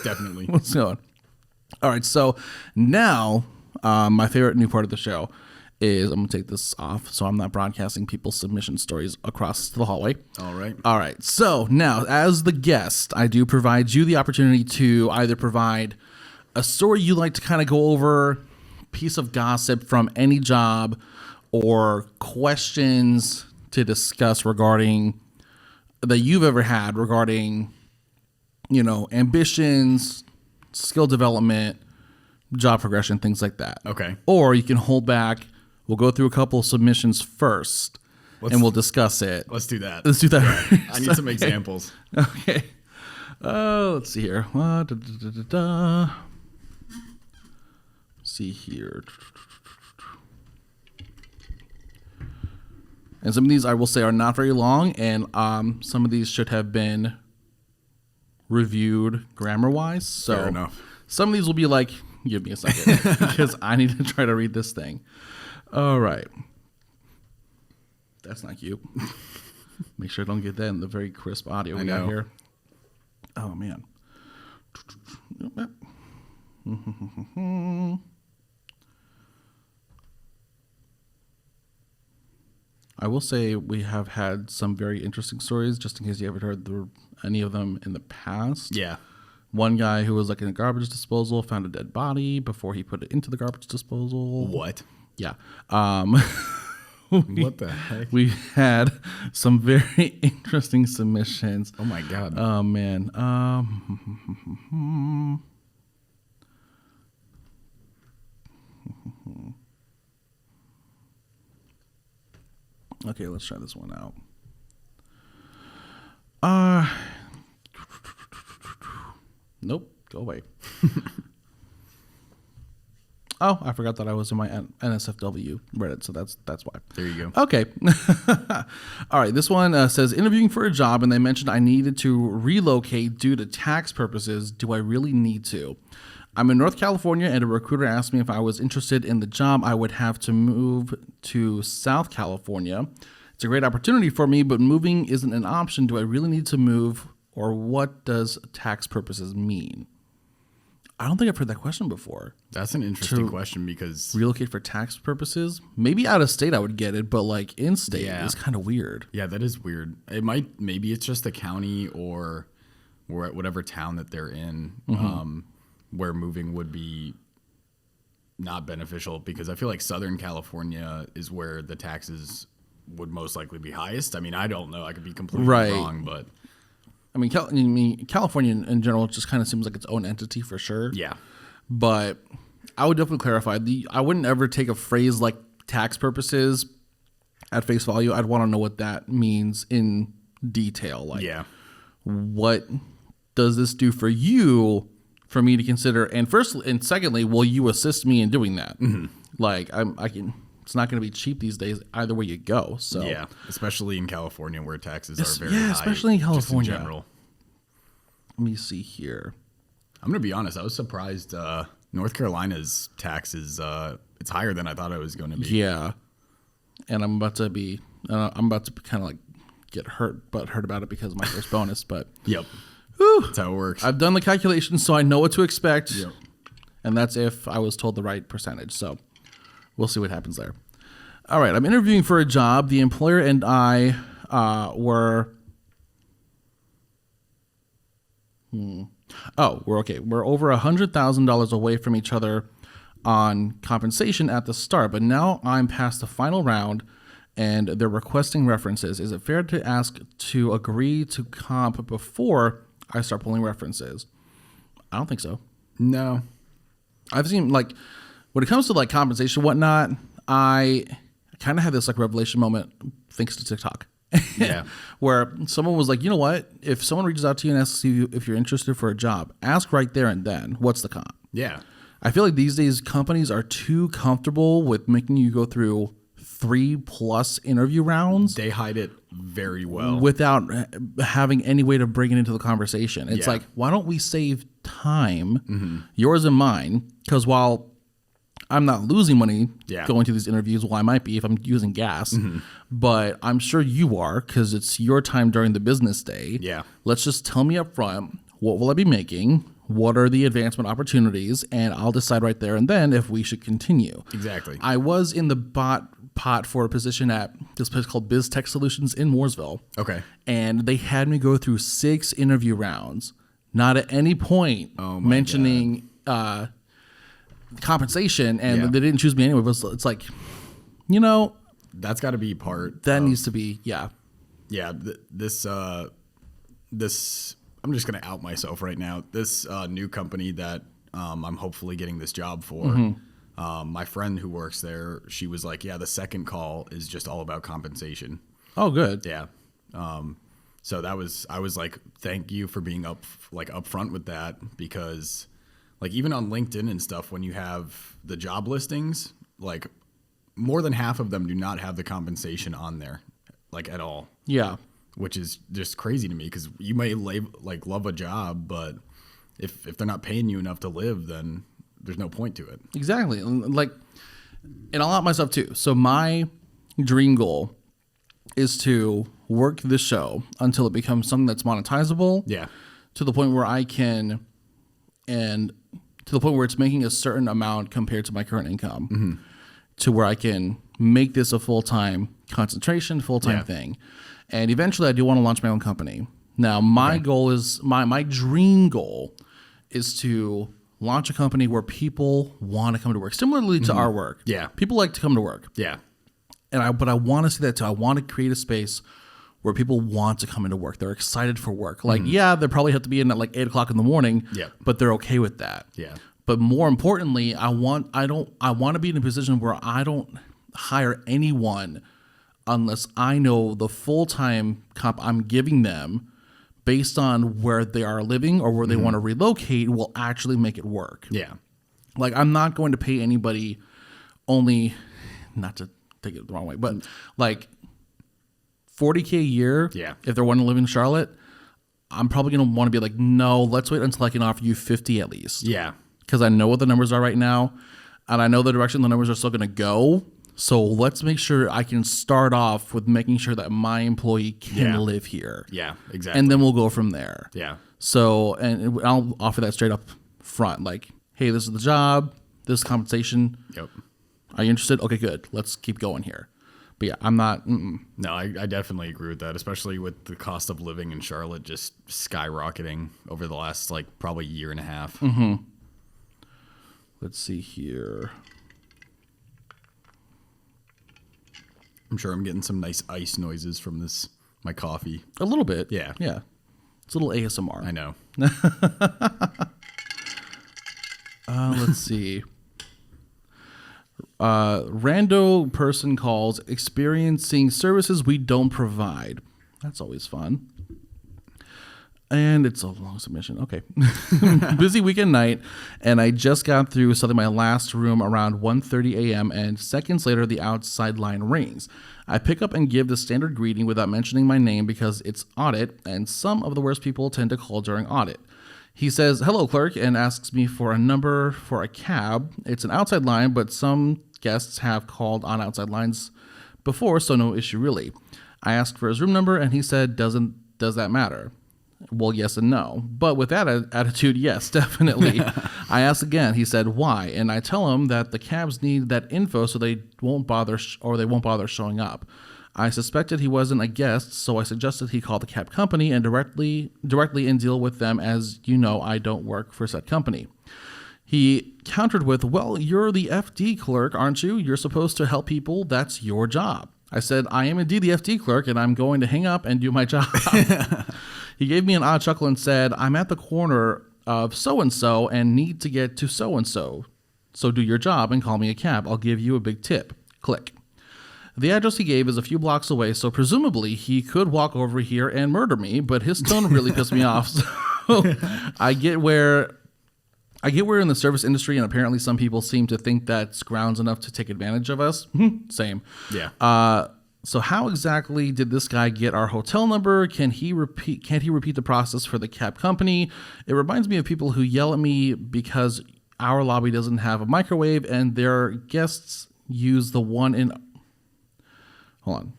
Definitely. What's going? All right. So now, my favorite new part of the show is I'm going to take this off so I'm not broadcasting people's submission stories across the hallway. All right. All right. So now, as the guest, I do provide you the opportunity to either provide a story you like to kind of go over, piece of gossip from any job, or questions to discuss regarding that you've ever had regarding, ambitions, skill development, job progression, things like that. Okay. Or you can hold back. We'll go through a couple of submissions first, and we'll discuss it. Let's do that. Let's do that. Yeah. I need some examples. Okay. Let's see here. See here. And some of these I will say are not very long, and some of these should have been reviewed grammar-wise. So Fair enough. Some of these will be like, give me a second, because I need to try to read this thing. All right. That's not cute. Make sure I don't get that in the very crisp audio we got here. Oh, man. I will say we have had some very interesting stories, just in case you haven't heard any of them in the past. Yeah. One guy who was like in a garbage disposal found a dead body before he put it into the garbage disposal. What? Yeah. What the heck? We had some very interesting submissions. Oh my God. Oh man. Okay, let's try this one out. Nope. Go away. Oh, I forgot that I was in my NSFW Reddit, so that's why. There you go. Okay. All right. This one says, interviewing for a job, and they mentioned I needed to relocate due to tax purposes. Do I really need to? I'm in North California, and a recruiter asked me if I was interested in the job. I would have to move to South California. It's a great opportunity for me, but moving isn't an option. Do I really need to move, or what does tax purposes mean? I don't think I've heard that question before. That's an interesting question because relocate for tax purposes, maybe out of state I would get it, but like in state is kind of weird. Yeah, that is weird. Maybe it's just the county or whatever town that they're in, where moving would be not beneficial, because I feel like Southern California is where the taxes would most likely be highest. I mean, I don't know. I could be completely wrong, but I mean, California in general just kind of seems like its own entity for sure. Yeah. But I would definitely clarify. I wouldn't ever take a phrase like tax purposes at face value. I'd want to know what that means in detail. Like, what does this do for you, for me to consider? And secondly, will you assist me in doing that? Mm-hmm. Like, it's not going to be cheap these days either way you go. So yeah, especially in California where taxes are very high. Yeah, especially in California. Just in general. Let me see here. I'm going to be honest. I was surprised. North Carolina's taxes, it's higher than I thought it was going to be. Yeah. And I'm about to kind of like get hurt about it because of my first bonus. But yep. Whew, that's how it works. I've done the calculations, so I know what to expect. Yep. And that's if I was told the right percentage. So we'll see what happens there. All right. I'm interviewing for a job. The employer and I were... we're okay. We're over $100,000 away from each other on compensation at the start, but now I'm past the final round and they're requesting references. Is it fair to ask to agree to comp before I start pulling references? I don't think so. No. I've seen, like, when it comes to like compensation and whatnot, I kind of had this like revelation moment thanks to TikTok. Yeah. Where someone was like, you know what? If someone reaches out to you and asks you if you're interested for a job, ask right there and then, what's the comp? Yeah. I feel like these days companies are too comfortable with making you go through 3+ interview rounds. They hide it very well. Without having any way to bring it into the conversation. It's Yeah. like, why don't we save time, yours and mine? Because while I'm not losing money going to these interviews, well, I might be if I'm using gas, but I'm sure you are because it's your time during the business day. Yeah. Let's just tell me up front, what will I be making? What are the advancement opportunities? And I'll decide right there and then if we should continue. Exactly. I was in the pot for a position at this place called Biz Tech Solutions in Mooresville. Okay. And they had me go through 6 interview rounds, not at any point mentioning compensation, and they didn't choose me anyway. But it's like, you know, That's got to be part. that needs to be, yeah. Yeah. This, I'm just going to out myself right now. This new company that I'm hopefully getting this job for, my friend who works there, she was like, yeah, the second call is just all about compensation. Oh, good. Yeah. So I was like, thank you for being upfront with that, because like even on LinkedIn and stuff, when you have the job listings, like more than half of them do not have the compensation on there, like at all. Yeah. Which is just crazy to me, because you may love a job, but if they're not paying you enough to live, then there's no point to it. Exactly. Like, and I'll out myself too. So my dream goal is to work this show until it becomes something that's monetizable. Yeah. To the point where I can, and to the point where it's making a certain amount compared to my current income, to where I can make this a full-time concentration, full-time thing. And eventually I do want to launch my own company. Now, my goal is, my dream goal is to launch a company where people want to come to work, similarly to our work. Yeah. People like to come to work. Yeah. But I want to see that too. I want to create a space where people want to come into work. They're excited for work. Like, they probably have to be in at like 8 o'clock in the morning, but they're okay with that. Yeah. But more importantly, I want to be in a position where I don't hire anyone unless I know the full-time comp I'm giving them based on where they are living or where they want to relocate will actually make it work. Yeah. Like, I'm not going to pay anybody only, not to take it the wrong way, but like $40K a year. Yeah. If they're wanting to live in Charlotte, I'm probably going to want to be like, no, let's wait until I can offer you 50 at least. Yeah. Because I know what the numbers are right now, and I know the direction the numbers are still going to go. So let's make sure I can start off with making sure that my employee can live here. Yeah, exactly. And then we'll go from there. Yeah. So, and I'll offer that straight up front. Like, hey, this is the job, this is compensation. Yep. Are you interested? Okay, good. Let's keep going here. But yeah, I'm not. No, I definitely agree with that, especially with the cost of living in Charlotte just skyrocketing over the last probably year and a half. Let's see here. I'm sure I'm getting some nice ice noises from my coffee. A little bit. Yeah. Yeah. It's a little ASMR. I know. Let's see. Rando person calls experiencing services we don't provide. That's always fun. And it's a long submission. Okay. Busy weekend night, and I just got through selling my last room around 1:30 a.m., and seconds later, the outside line rings. I pick up and give the standard greeting without mentioning my name because it's audit, and some of the worst people tend to call during audit. He says, hello, clerk, and asks me for a number for a cab. It's an outside line, but some guests have called on outside lines before, so no issue really. I asked for his room number, and he said, does that matter? Well, yes and no. But with that attitude, yes, definitely. I asked again. He said, why? And I tell him that the cabs need that info so they won't bother showing up. I suspected he wasn't a guest, so I suggested he call the cab company and directly and deal with them, as you know I don't work for said company. He countered with, well, you're the FD clerk, aren't you? You're supposed to help people. That's your job. I said, I am indeed the FD clerk, and I'm going to hang up and do my job. He gave me an odd chuckle and said, I'm at the corner of so-and-so and need to get to so-and-so. So do your job and call me a cab. I'll give you a big tip. Click. The address he gave is a few blocks away, so presumably he could walk over here and murder me, but his tone really pissed me off. So I get where in the service industry, and apparently some people seem to think that's grounds enough to take advantage of us. Same. Yeah. So how exactly did this guy get our hotel number? Can't he repeat the process for the cab company? It reminds me of people who yell at me because our lobby doesn't have a microwave and their guests use the one in... Hold on.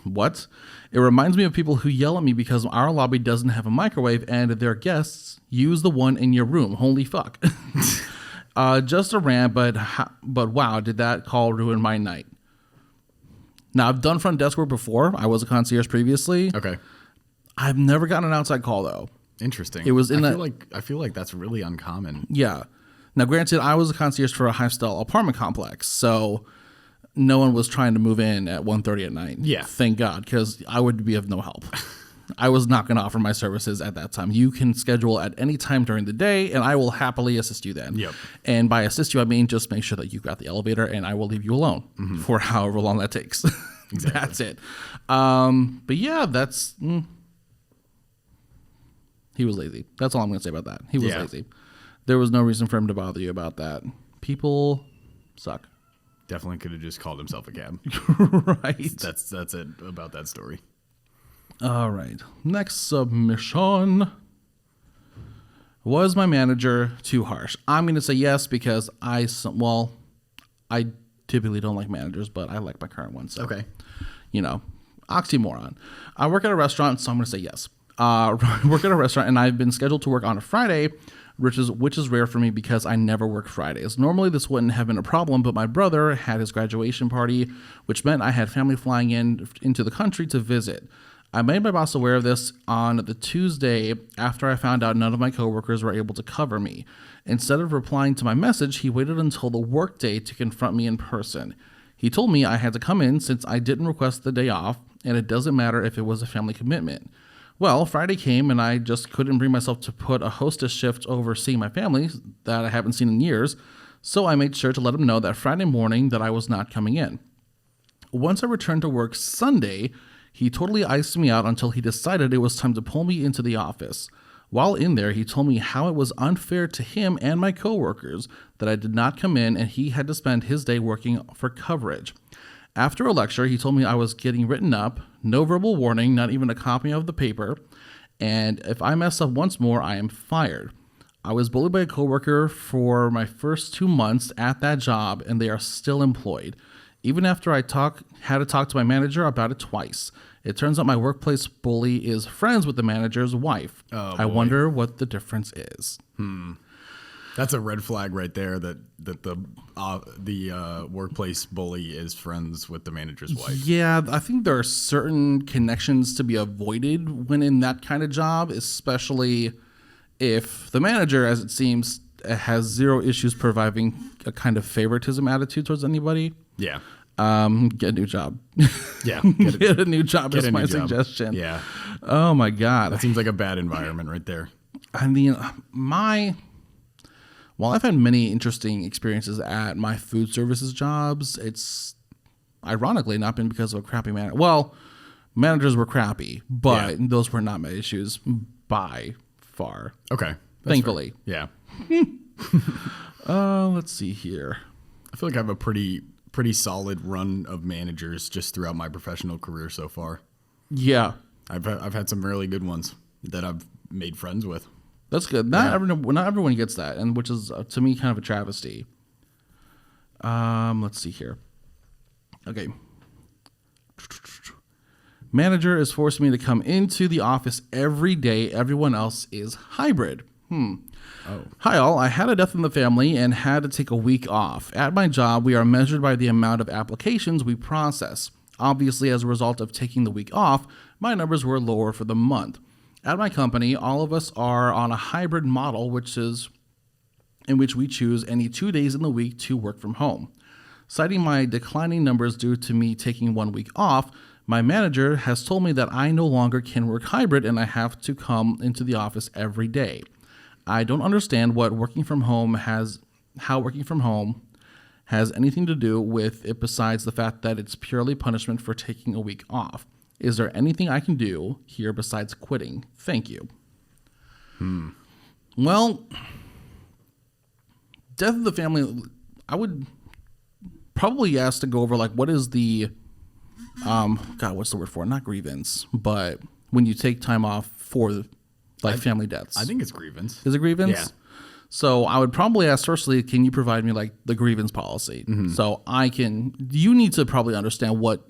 What? It reminds me of people who yell at me because our lobby doesn't have a microwave and their guests use the one in your room. Holy fuck. Just a rant, but wow, did that call ruin my night. Now, I've done front desk work before. I was a concierge previously. Okay. I've never gotten an outside call, though. Interesting. It was in I feel like that's really uncommon. Yeah. Now, granted, I was a concierge for a high-style apartment complex, so no one was trying to move in at 1:30 at night. Yeah. Thank God, because I would be of no help. I was not going to offer my services at that time. You can schedule at any time during the day, and I will happily assist you then. Yep. And by assist you, I mean just make sure that you've got the elevator, and I will leave you alone for however long that takes. Exactly. That's it. But yeah, that's... He was lazy. That's all I'm going to say about that. He was lazy. There was no reason for him to bother you about that. People suck. Definitely could have just called himself a cab. Right. That's it about that story. All right. Next submission. Was my manager too harsh? I'm going to say yes because I typically don't like managers, but I like my current one. So, Okay. Oxymoron. I work at a restaurant, so I'm going to say yes. Work at a restaurant, and I've been scheduled to work on a Friday, which is rare for me because I never work Fridays. Normally, this wouldn't have been a problem, but my brother had his graduation party, which meant I had family flying into the country to visit. I made my boss aware of this on the Tuesday after I found out none of my coworkers were able to cover me. Instead of replying to my message, he waited until the workday to confront me in person. He told me I had to come in since I didn't request the day off, and it doesn't matter if it was a family commitment. Well, Friday came, and I just couldn't bring myself to put a hostess shift over seeing my family that I haven't seen in years, so I made sure to let him know that Friday morning that I was not coming in. Once I returned to work Sunday, he totally iced me out until he decided it was time to pull me into the office. While in there, he told me how it was unfair to him and my coworkers that I did not come in and he had to spend his day working for coverage. After a lecture, he told me I was getting written up, no verbal warning, not even a copy of the paper, and if I mess up once more, I am fired. I was bullied by a coworker for my first 2 months at that job, and they are still employed. Even after I had to talk to my manager about it twice. It turns out my workplace bully is friends with the manager's wife. Oh, I wonder what the difference is. That's a red flag right there that the workplace bully is friends with the manager's wife. Yeah, I think there are certain connections to be avoided when in that kind of job, especially if the manager, as it seems, has zero issues providing a kind of favoritism attitude towards anybody. Yeah. Get a new job. Yeah. Get a new job is my suggestion. Yeah. Oh my God. That seems like a bad environment right there. I mean, while I've had many interesting experiences at my food services jobs, it's ironically not been because of a crappy manager. Well, managers were crappy, but those were not my issues by far. Okay. Thankfully. Fair. Yeah. Let's see here. I feel like I have a pretty solid run of managers just throughout my professional career so far. Yeah. I've had some really good ones that I've made friends with. That's good. Not everyone gets that, and which is to me kind of a travesty. Let's see here. Okay. Manager is forcing me to come into the office every day. Everyone else is hybrid. Oh. Hi all, I had a death in the family and had to take a week off. At my job, we are measured by the amount of applications we process. Obviously, as a result of taking the week off, my numbers were lower for the month. At my company, all of us are on a hybrid model, in which we choose any 2 days in the week to work from home. Citing my declining numbers due to me taking 1 week off, my manager has told me that I no longer can work hybrid and I have to come into the office every day. I don't understand how working from home has anything to do with it besides the fact that it's purely punishment for taking a week off. Is there anything I can do here besides quitting? Thank you. Well, death of the family, I would probably ask to go over like what is the what's the word for it? Not grievance, but when you take time off for like family deaths. I think it's grievance. Is it grievance? Yeah. So I would probably ask firstly, can you provide me like the grievance policy? So you need to probably understand what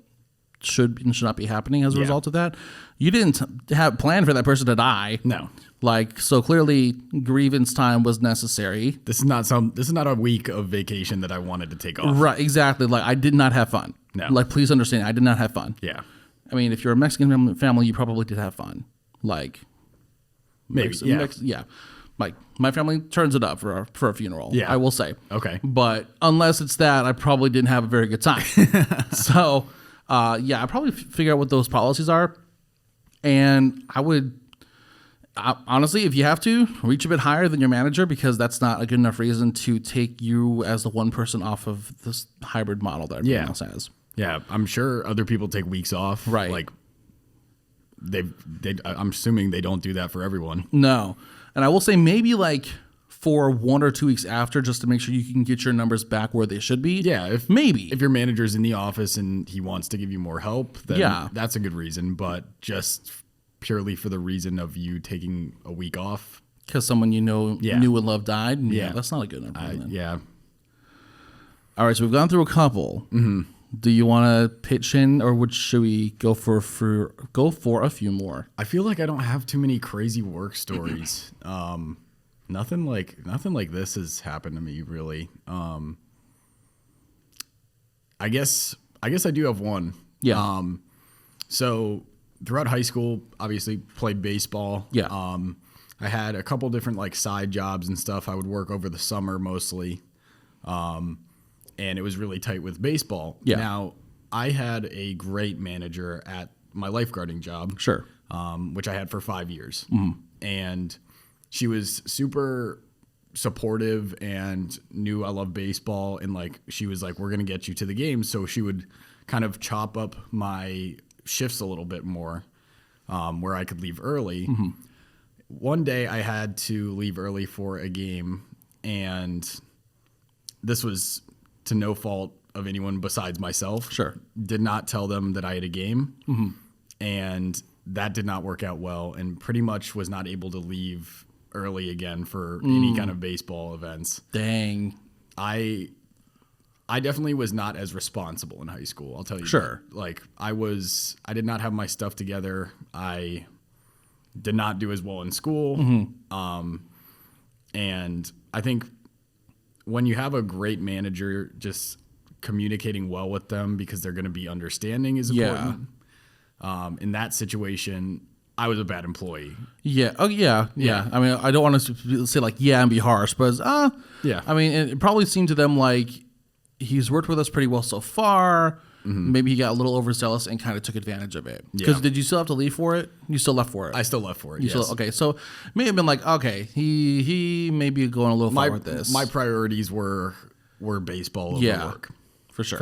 should and should not be happening as a result of that. You didn't have planned for that person to die. No. Like, so clearly grievance time was necessary. This is not a week of vacation that I wanted to take off. Right, exactly. Like, I did not have fun. No. Like, please understand, I did not have fun. Yeah. I mean, if you're a Mexican family, you probably did have fun. Like, Maybe. yeah. Like, my family turns it up for a funeral. Yeah. I will say. Okay. But unless it's that, I probably didn't have a very good time. So, I probably figure out what those policies are. And honestly, if you have to, reach a bit higher than your manager, because that's not a good enough reason to take you as the one person off of this hybrid model that everyone else has. Yeah, I'm sure other people take weeks off. Right. Like, I'm assuming they don't do that for everyone. No. And I will say maybe like for 1 or 2 weeks after, just to make sure you can get your numbers back where they should be. Yeah. If your manager's in the office and he wants to give you more help, then that's a good reason. But just purely for the reason of you taking a week off. Because someone knew and loved died. Yeah, that's not a good enough reason. Yeah. All right, so we've gone through a couple. Mm-hmm. Do you want to pitch in, or should we go for a few more? I feel like I don't have too many crazy work stories. Nothing like this has happened to me really. I guess I do have one. Yeah. So throughout high school, obviously played baseball. Yeah. I had a couple different like side jobs and stuff. I would work over the summer mostly. And it was really tight with baseball. Yeah. Now, I had a great manager at my lifeguarding job. Sure. Which I had for 5 years. Mm-hmm. And she was super supportive and knew I love baseball. And like, she was like, we're going to get you to the game. So she would kind of chop up my shifts a little bit more, where I could leave early. Mm-hmm. One day I had to leave early for a game, and this was to no fault of anyone besides myself. Sure. Did not tell them that I had a game. Mm-hmm. And that did not work out well, and pretty much was not able to leave early again for any kind of baseball events. Dang. I definitely was not as responsible in high school. I'll tell you. Sure. That. Like I did not have my stuff together. I did not do as well in school. Mm-hmm. And I think when you have a great manager, just communicating well with them, because they're going to be understanding, is important. In that situation, I was a bad employee. Yeah. Oh, yeah. I mean, I don't want to say like, and be harsh, but yeah. I mean, it probably seemed to them like he's worked with us pretty well so far. Mm-hmm. Maybe he got a little overzealous and kind of took advantage of it. Because did you still have to leave for it? You still left for it? I still left for it, yes. Okay, so may have been like, okay, he may be going a little far with this. My priorities were baseball over work. For sure.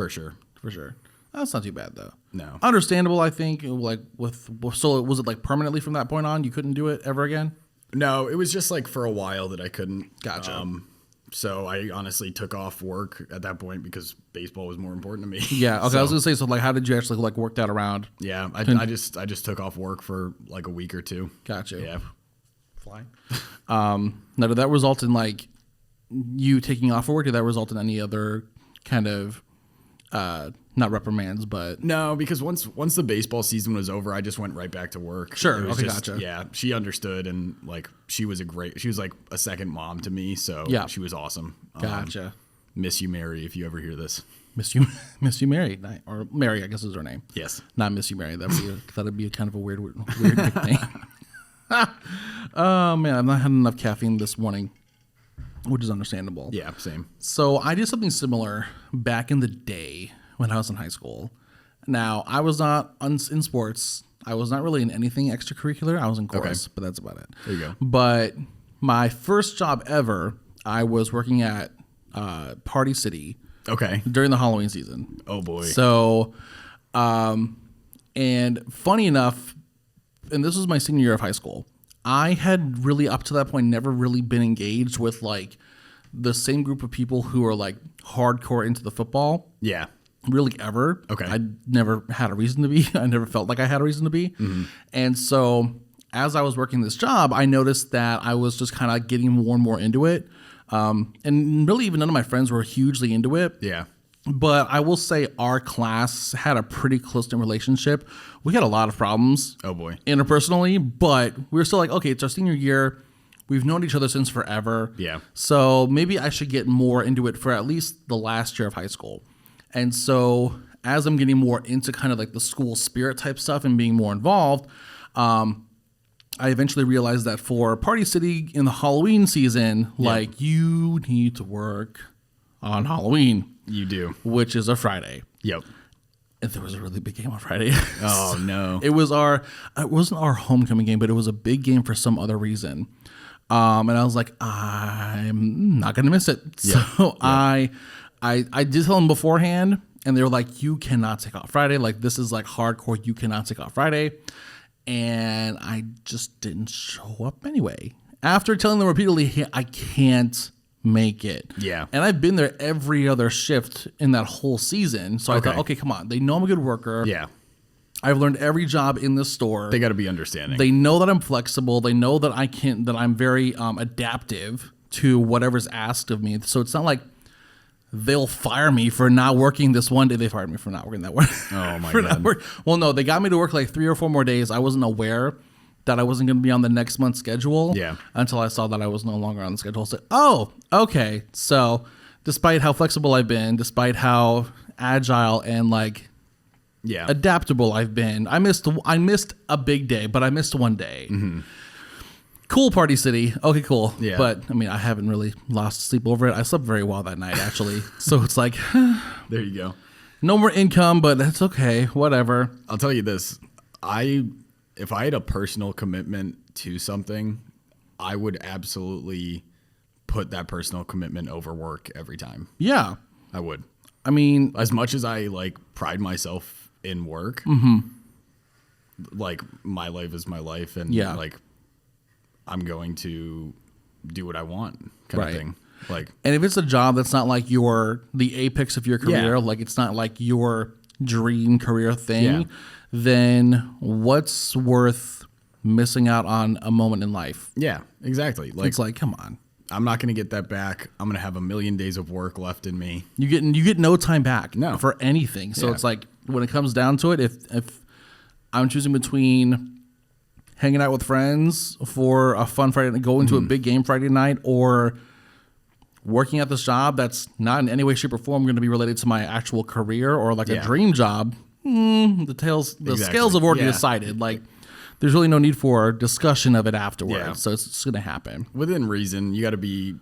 For sure. That's not too bad, though. No. Understandable, I think. Like so was it like permanently from that point on? You couldn't do it ever again? No, it was just like for a while that I couldn't. Gotcha. So I honestly took off work at that point because baseball was more important to me. Yeah. Okay. So, I was gonna say, so like, how did you actually like work that around? Yeah. I just took off work for like a week or two. Gotcha. Yeah. Flying. Now, did that result in like you taking off work? Did that result in any other kind of not reprimands, but no, because once the baseball season was over, I just went right back to work. Sure. Okay. Gotcha. Yeah. She understood, and like she was like a second mom to me. So she was awesome. Gotcha. Miss you, Mary, if you ever hear this. Miss you, Mary, or Mary, I guess is her name. Yes. Not Miss you, Mary. That'd be a kind of a weird nickname. Oh man, I've not had enough caffeine this morning, which is understandable. Yeah, same. So I did something similar back in the day when I was in high school. Now, I was not in sports. I was not really in anything extracurricular. I was in chorus, but that's about it. There you go. But my first job ever, I was working at Party City Okay. during the Halloween season. Oh boy. So, and funny enough, and this was my senior year of high school, I had really up to that point never really been engaged with like the same group of people who are like hardcore into the football. Yeah. Really ever. Okay. I never had a reason to be. I never felt like I had a reason to be. Mm-hmm. And so as I was working this job, I noticed that I was just kind of getting more and more into it. And really even none of my friends were hugely into it. Yeah. But I will say our class had a pretty close-knit relationship. We had a lot of problems. Oh boy. Interpersonally, but we were still like, okay, it's our senior year. We've known each other since forever. Yeah. So maybe I should get more into it for at least the last year of high school. And so as I'm getting more into kind of like the school spirit type stuff and being more involved, I eventually realized that for Party City in the Halloween season, like you need to work on Halloween. You do. Which is a Friday. Yep. And there was a really big game on Friday. Oh no. It wasn't our homecoming game, but it was a big game for some other reason. And I was like, I'm not going to miss it. Yeah. So I did tell them beforehand, and they were like, you cannot take off Friday. Like, this is like hardcore. You cannot take off Friday. And I just didn't show up anyway. After telling them repeatedly, hey, I can't make it. Yeah. And I've been there every other shift in that whole season. So I thought, okay, come on. They know I'm a good worker. Yeah. I've learned every job in the store. They got to be understanding. They know that I'm flexible. They know that that I'm very adaptive to whatever's asked of me. So it's not like they'll fire me for not working this one day. They fired me for not working that one. Oh my God. Well, no, they got me to work like 3 or 4 more days. I wasn't aware that I wasn't going to be on the next month's schedule. Yeah. Until I saw that I was no longer on the schedule. I said, oh, okay. So despite how flexible I've been, despite how agile and like adaptable I've been, I missed a big day, but I missed one day. Mm-hmm. Cool, Party City. Okay, cool. Yeah. But I mean, I haven't really lost sleep over it. I slept very well that night, actually. So it's like, there you go. No more income, but that's okay. Whatever. I'll tell you this. If I had a personal commitment to something, I would absolutely put that personal commitment over work every time. Yeah. I would. I mean, as much as I like pride myself in work, like my life is my life, and like I'm going to do what I want kind of thing. Like, and if it's a job that's not like the apex of your career, like it's not like your dream career thing, then what's worth missing out on a moment in life? Yeah, exactly. Like, it's like, come on. I'm not going to get that back. I'm going to have 1,000,000 days of work left in me. You get no time back for anything. So Yeah. it's like when it comes down to it, if I'm choosing between hanging out with friends for a fun Friday night, going to a big game Friday night, or working at this job that's not in any way, shape, or form going to be related to my actual career or like a dream job, the scales have already decided. Like, there's really no need for discussion of it afterwards. Yeah. So it's going to happen. Within reason, you got to be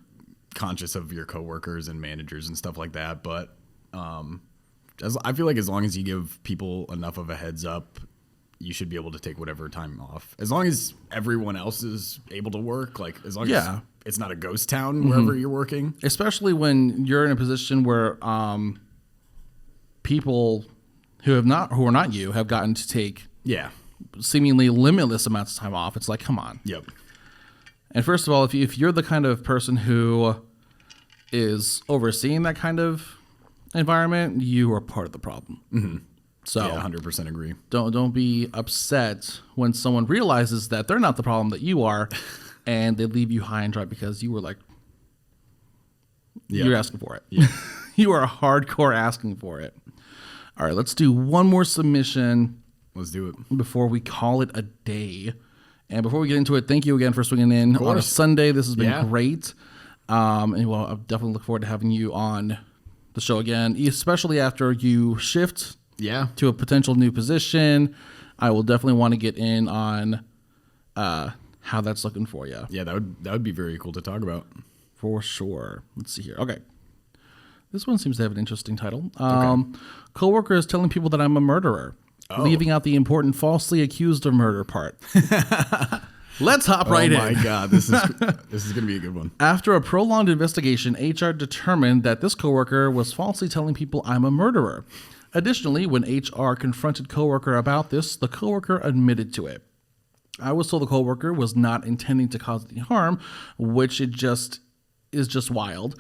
conscious of your coworkers and managers and stuff like that. But I feel like as long as you give people enough of a heads up, you should be able to take whatever time off. As long as everyone else is able to work, like as long as it's not a ghost town wherever you're working. Especially when you're in a position where people who are not you have gotten to take seemingly limitless amounts of time off. It's like, come on. Yep. And first of all, if you're the kind of person who is overseeing that kind of environment, you are part of the problem. Mm-hmm. So 100% agree. Don't be upset when someone realizes that they're not the problem, that you are, and they leave you high and dry because you were like, you're asking for it. Yeah. You are hardcore asking for it. All right, let's do one more submission. Let's do it before we call it a day. And before we get into it, thank you again for swinging in on a Sunday. This has been great. And well, I definitely look forward to having you on the show again, especially after you shift to a potential new position. I will definitely want to get in on how that's looking for you. Yeah, that would be very cool to talk about. For sure. Let's see here. Okay. This one seems to have an interesting title. Coworker is telling people that I'm a murderer, leaving out the important falsely accused of murder part. Let's hop right in. Oh my God, this is gonna be a good one. After a prolonged investigation, HR determined that this coworker was falsely telling people I'm a murderer. Additionally, when HR confronted coworker about this, the coworker admitted to it. I was told the coworker was not intending to cause any harm, which is just wild.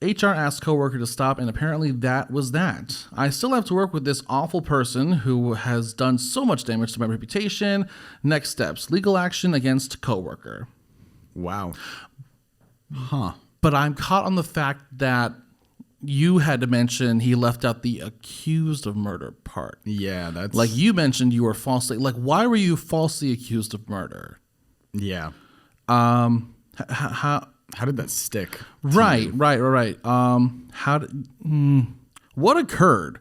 HR asked coworker to stop, and apparently that was that. I still have to work with this awful person who has done so much damage to my reputation. Next steps: legal action against coworker. Wow. Huh. But I'm caught on the fact that you had to mention he left out the accused of murder part. Yeah, that's Like you mentioned you were falsely, like why were you falsely accused of murder? yeah. How How did that stick? right. What occurred?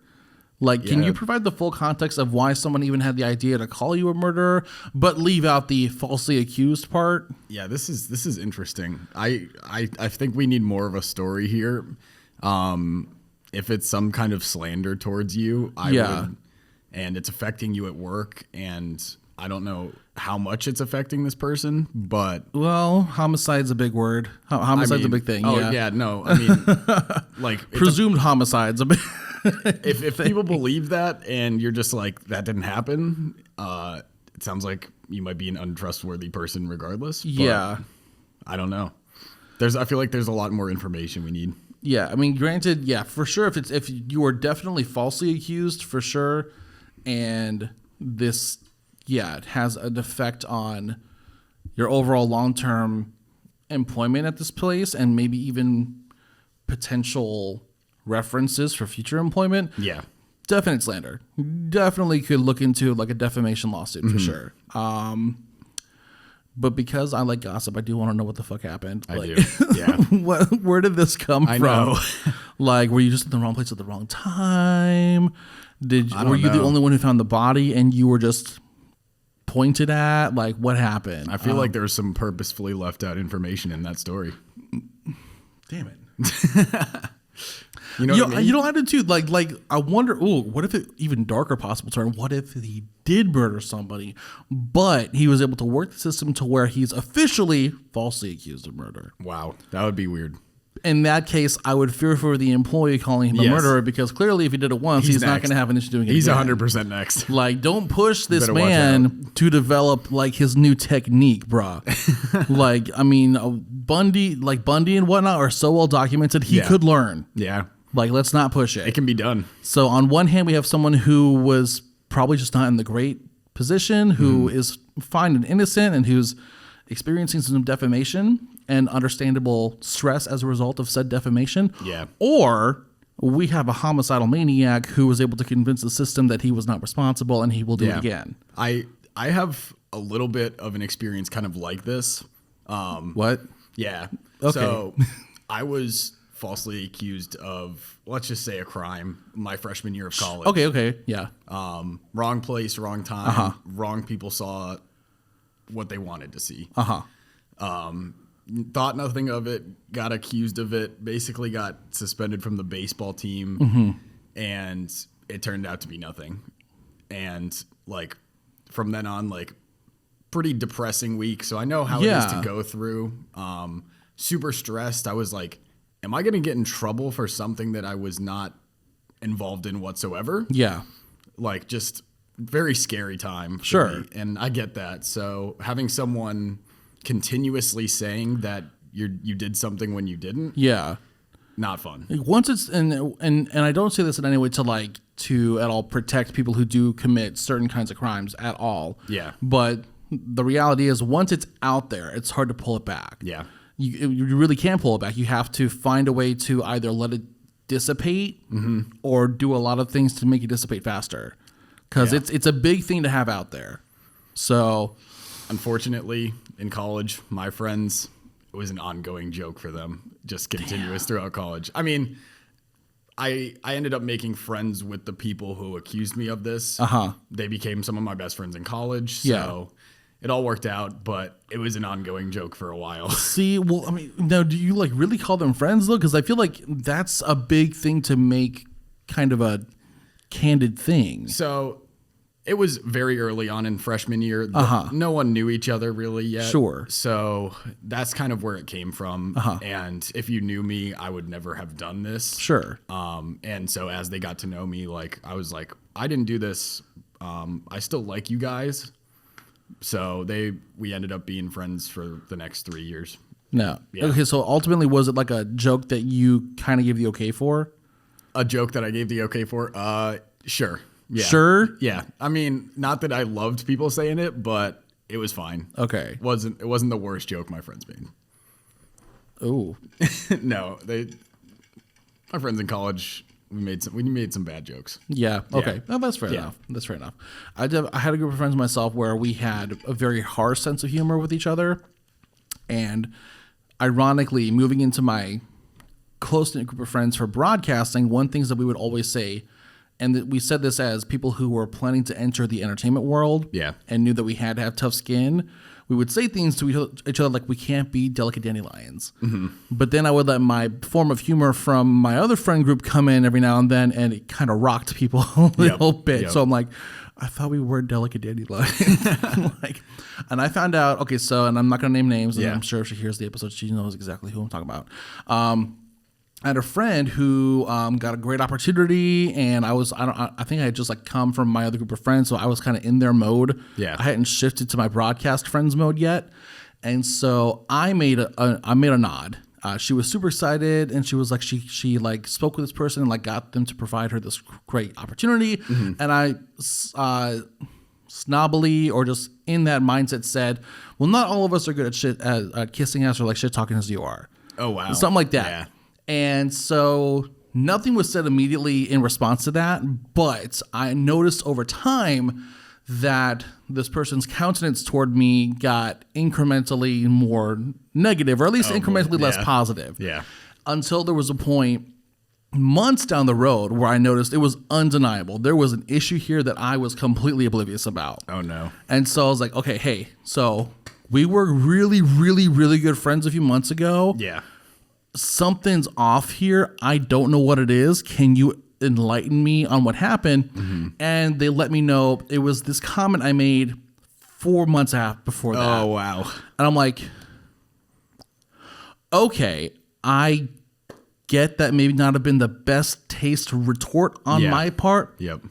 Like, can Yeah. you provide the full context of why someone even had the idea to call you a murderer, but leave out the falsely accused part? Yeah, this is interesting. I think we need more of a story here. If it's some kind of slander towards you, I would, and it's affecting you at work, and I don't know how much it's affecting this person, but Well, homicide's a big word. Homicide's a big thing. Oh yeah. yeah, no, I mean, like it's Presumed homicide's a big. if people believe that and you're just like that didn't happen, it sounds like you might be an untrustworthy person regardless. But Yeah. I don't know. I feel like there's a lot more information we need. Yeah, I mean, granted, yeah, for sure. If you are definitely falsely accused, for sure, and this, yeah, it has an effect on your overall long-term employment at this place, and maybe even potential references for future employment. Yeah. Definite slander. Definitely could look into like a defamation lawsuit for sure. But because I like gossip, I do want to know what the fuck happened. I Like, do. Yeah. where did this come I from? know. Like, were you just in the wrong place at the wrong time? don't Were you the know. only one who found the body and you were just pointed at? Like, what happened? I feel like there was some purposefully left out information in that story. damn it. You know what I mean? You know, attitude. Like, I wonder. Oh, what if it even darker possible turn? What if he did murder somebody, but he was able to work the system to where he's officially falsely accused of murder? Wow, that would be weird. In that case, I would fear for the employee calling him a Yes. murderer, because clearly, if he did it once, he's not next. going to have an issue doing it. He's again. 100% next. Like, don't push this Better watch man to develop like his new technique, bruh. Like, I mean, Bundy and whatnot are so well documented. He Yeah. could learn. Yeah, Like, let's not push it it. can be done. So on one hand, we have someone who was probably just not in the great position, who is fine and innocent, and who's experiencing some defamation and understandable stress as a result of said defamation. Yeah. Or we have a homicidal maniac who was able to convince the system that he was not responsible and he will do it again. I have a little bit of an experience kind of like this. What? Yeah. Okay. So I was falsely accused of, let's just say, a crime my freshman year of college. Okay. Yeah. Wrong place, wrong time. Wrong people saw what they wanted to see. Thought nothing of it, got accused of it, basically got suspended from the baseball team, and it turned out to be nothing. And like from then on, like pretty depressing week. So I know how it is to go through. Super stressed. I was like, am I going to get in trouble for something that I was not involved in whatsoever? Yeah. Like just very scary time. For Sure. me, and I get that. So having someone continuously saying that you did something when you didn't, Yeah. not fun. Once it's and I don't say this in any way to at all protect people who do commit certain kinds of crimes at all. Yeah. But the reality is, once it's out there, it's hard to pull it back. Yeah. You really can't pull it back. You have to find a way to either let it dissipate or do a lot of things to make it dissipate faster, because Yeah. it's a big thing to have out there. So Unfortunately, in college, my friends, it was an ongoing joke for them, just continuous throughout college. I mean, I ended up making friends with the people who accused me of this. They became some of my best friends in college. So it all worked out, but it was an ongoing joke for a while. see, well, I mean, now do you like really call them friends though? Because I feel like that's a big thing to make kind of a candid thing. So It was very early on in freshman year. No one knew each other really yet. Sure. So that's kind of where it came from. And if you knew me, I would never have done this. Sure. And so as they got to know me, like I was like, I didn't do this. I still like you guys. So we ended up being friends for the next 3 years. No. Yeah. Okay, so ultimately, was it like a joke that you kind of gave the okay for? A joke that I gave the okay for? Sure. Yeah. Sure? Yeah. I mean, not that I loved people saying it, but it was fine. Okay. It wasn't the worst joke my friends made. Ooh. No, my friends in college, we made some bad jokes. Yeah. Okay. Yeah. No, that's fair Yeah. enough. That's fair enough. I had a group of friends myself where we had a very harsh sense of humor with each other. And ironically, moving into my close-knit group of friends for broadcasting, one thing that we would always say, and we said this as people who were planning to enter the entertainment world, Yeah. and knew that we had to have tough skin, we would say things to each other like, we can't be delicate dandelions. Mm-hmm. But then I would let my form of humor from my other friend group come in every now and then, and it kind of rocked people a little bit. Yep. So I'm like, I thought we were delicate dandelions. And I found out, okay, so, and I'm not going to name names, and Yeah. I'm sure if she hears the episode, she knows exactly who I'm talking about. I had a friend who got a great opportunity, and I think I had just like come from my other group of friends, so I was kind of in their mode. Yeah. I hadn't shifted to my broadcast friends mode yet, and so I made a nod. She was super excited, and she was like, she like spoke with this person and like got them to provide her this great opportunity, and I snobbily or just in that mindset said, well, not all of us are good at kissing ass or like shit talking as you are. Oh, wow. Something like that. Yeah. And so nothing was said immediately in response to that, but I noticed over time that this person's countenance toward me got incrementally more negative, or at least incrementally less yeah. positive. Yeah. Until there was a point months down the road where I noticed it was undeniable. There was an issue here that I was completely oblivious about. Oh, no. And so I was like, okay, hey, so we were really, really, really good friends a few months ago. Yeah. Something's off here. I don't know what it is. Can you enlighten me on what happened? Mm-hmm. And they let me know it was this comment I made 4 months before that. Oh, wow. And I'm like, okay, I get that maybe not have been the best taste retort on my part. Yep.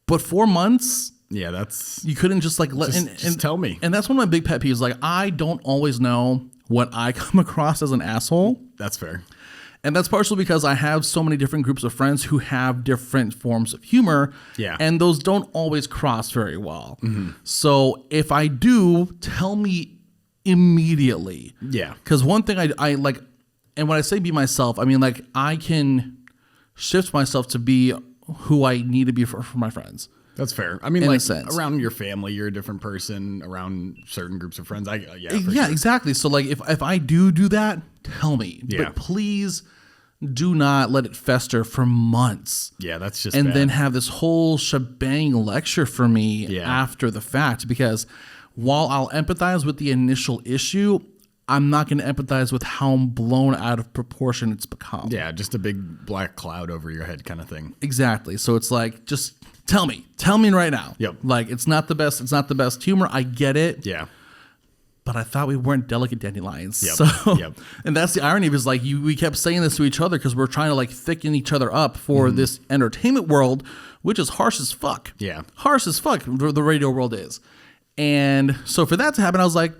But 4 months, Yeah, that's... you couldn't just like let Just tell me. And that's one of my big pet peeves. Like, I don't always know when I come across as an asshole. That's fair. And that's partially because I have so many different groups of friends who have different forms of humor. Yeah. And those don't always cross very well. Mm-hmm. So if I do, tell me immediately. Yeah. Because one thing I like, and when I say be myself, I mean, like, I can shift myself to be who I need to be for my friends. That's fair. I mean, In a like, sense. around your family, you're a different person. Around certain groups of friends, Yeah, sure. exactly. So, like, if I do that, tell me. Yeah. But please do not let it fester for months. Yeah, that's just And bad. then have this whole shebang lecture for me Yeah. after the fact. Because while I'll empathize with the initial issue, I'm not going to empathize with how blown out of proportion it's become. Yeah, just a big black cloud over your head kind of thing. Exactly. So it's like, just tell me right now. Yep. Like, it's not the best humor. I get it. Yeah. But I thought we weren't delicate dandelions. Yep. So, Yep. And that's the irony of it, is like we kept saying this to each other because we're trying to like thicken each other up for this entertainment world, which is harsh as fuck. Yeah. Harsh as fuck, the radio world is. And so for that to happen, I was like,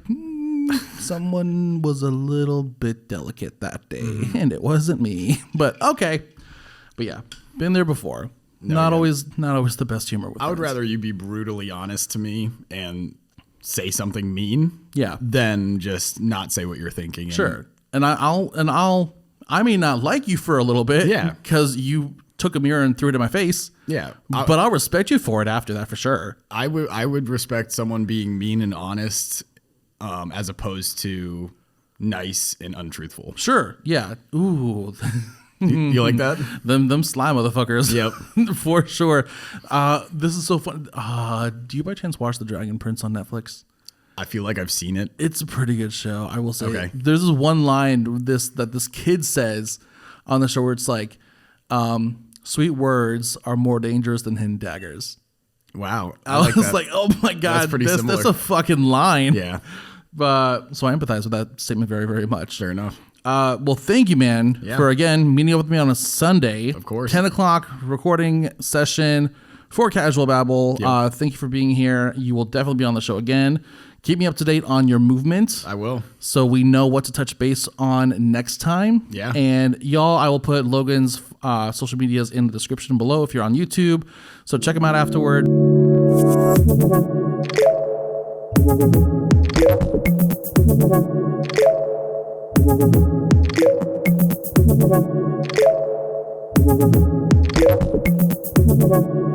someone was a little bit delicate that day, and it wasn't me. But okay. But yeah, been there before. Not always the best humor with I would friends. rather you be brutally honest to me and say something mean, Yeah. than just not say what you're thinking. Sure. And I may not like you for a little bit. Yeah. Because you took a mirror and threw it in my face. Yeah. But I'll respect you for it after that for sure. I would respect someone being mean and honest, as opposed to nice and untruthful. Sure. Yeah. Ooh. You like that? them sly motherfuckers. Yep. For sure. This is so fun. Do you by chance watch The Dragon Prince on Netflix? I feel like I've seen it. It's a pretty good show, I will say. Okay. There's this one line that this kid says on the show where it's like, sweet words are more dangerous than hidden daggers. Wow. I was that. like, oh my God, pretty that's similar. a fucking line. Yeah. But so I empathize with that statement very, very much. Fair enough. Well, thank you, man, Yeah. for again meeting up with me on a Sunday. Of course. 10 o'clock recording session for Casual Babble. Yep. Thank you for being here. You will definitely be on the show again. Keep me up to date on your movement. I will. So we know what to touch base on next time. Yeah. And y'all, I will put Logan's social medias in the description below if you're on YouTube. So check him out afterward. Babble.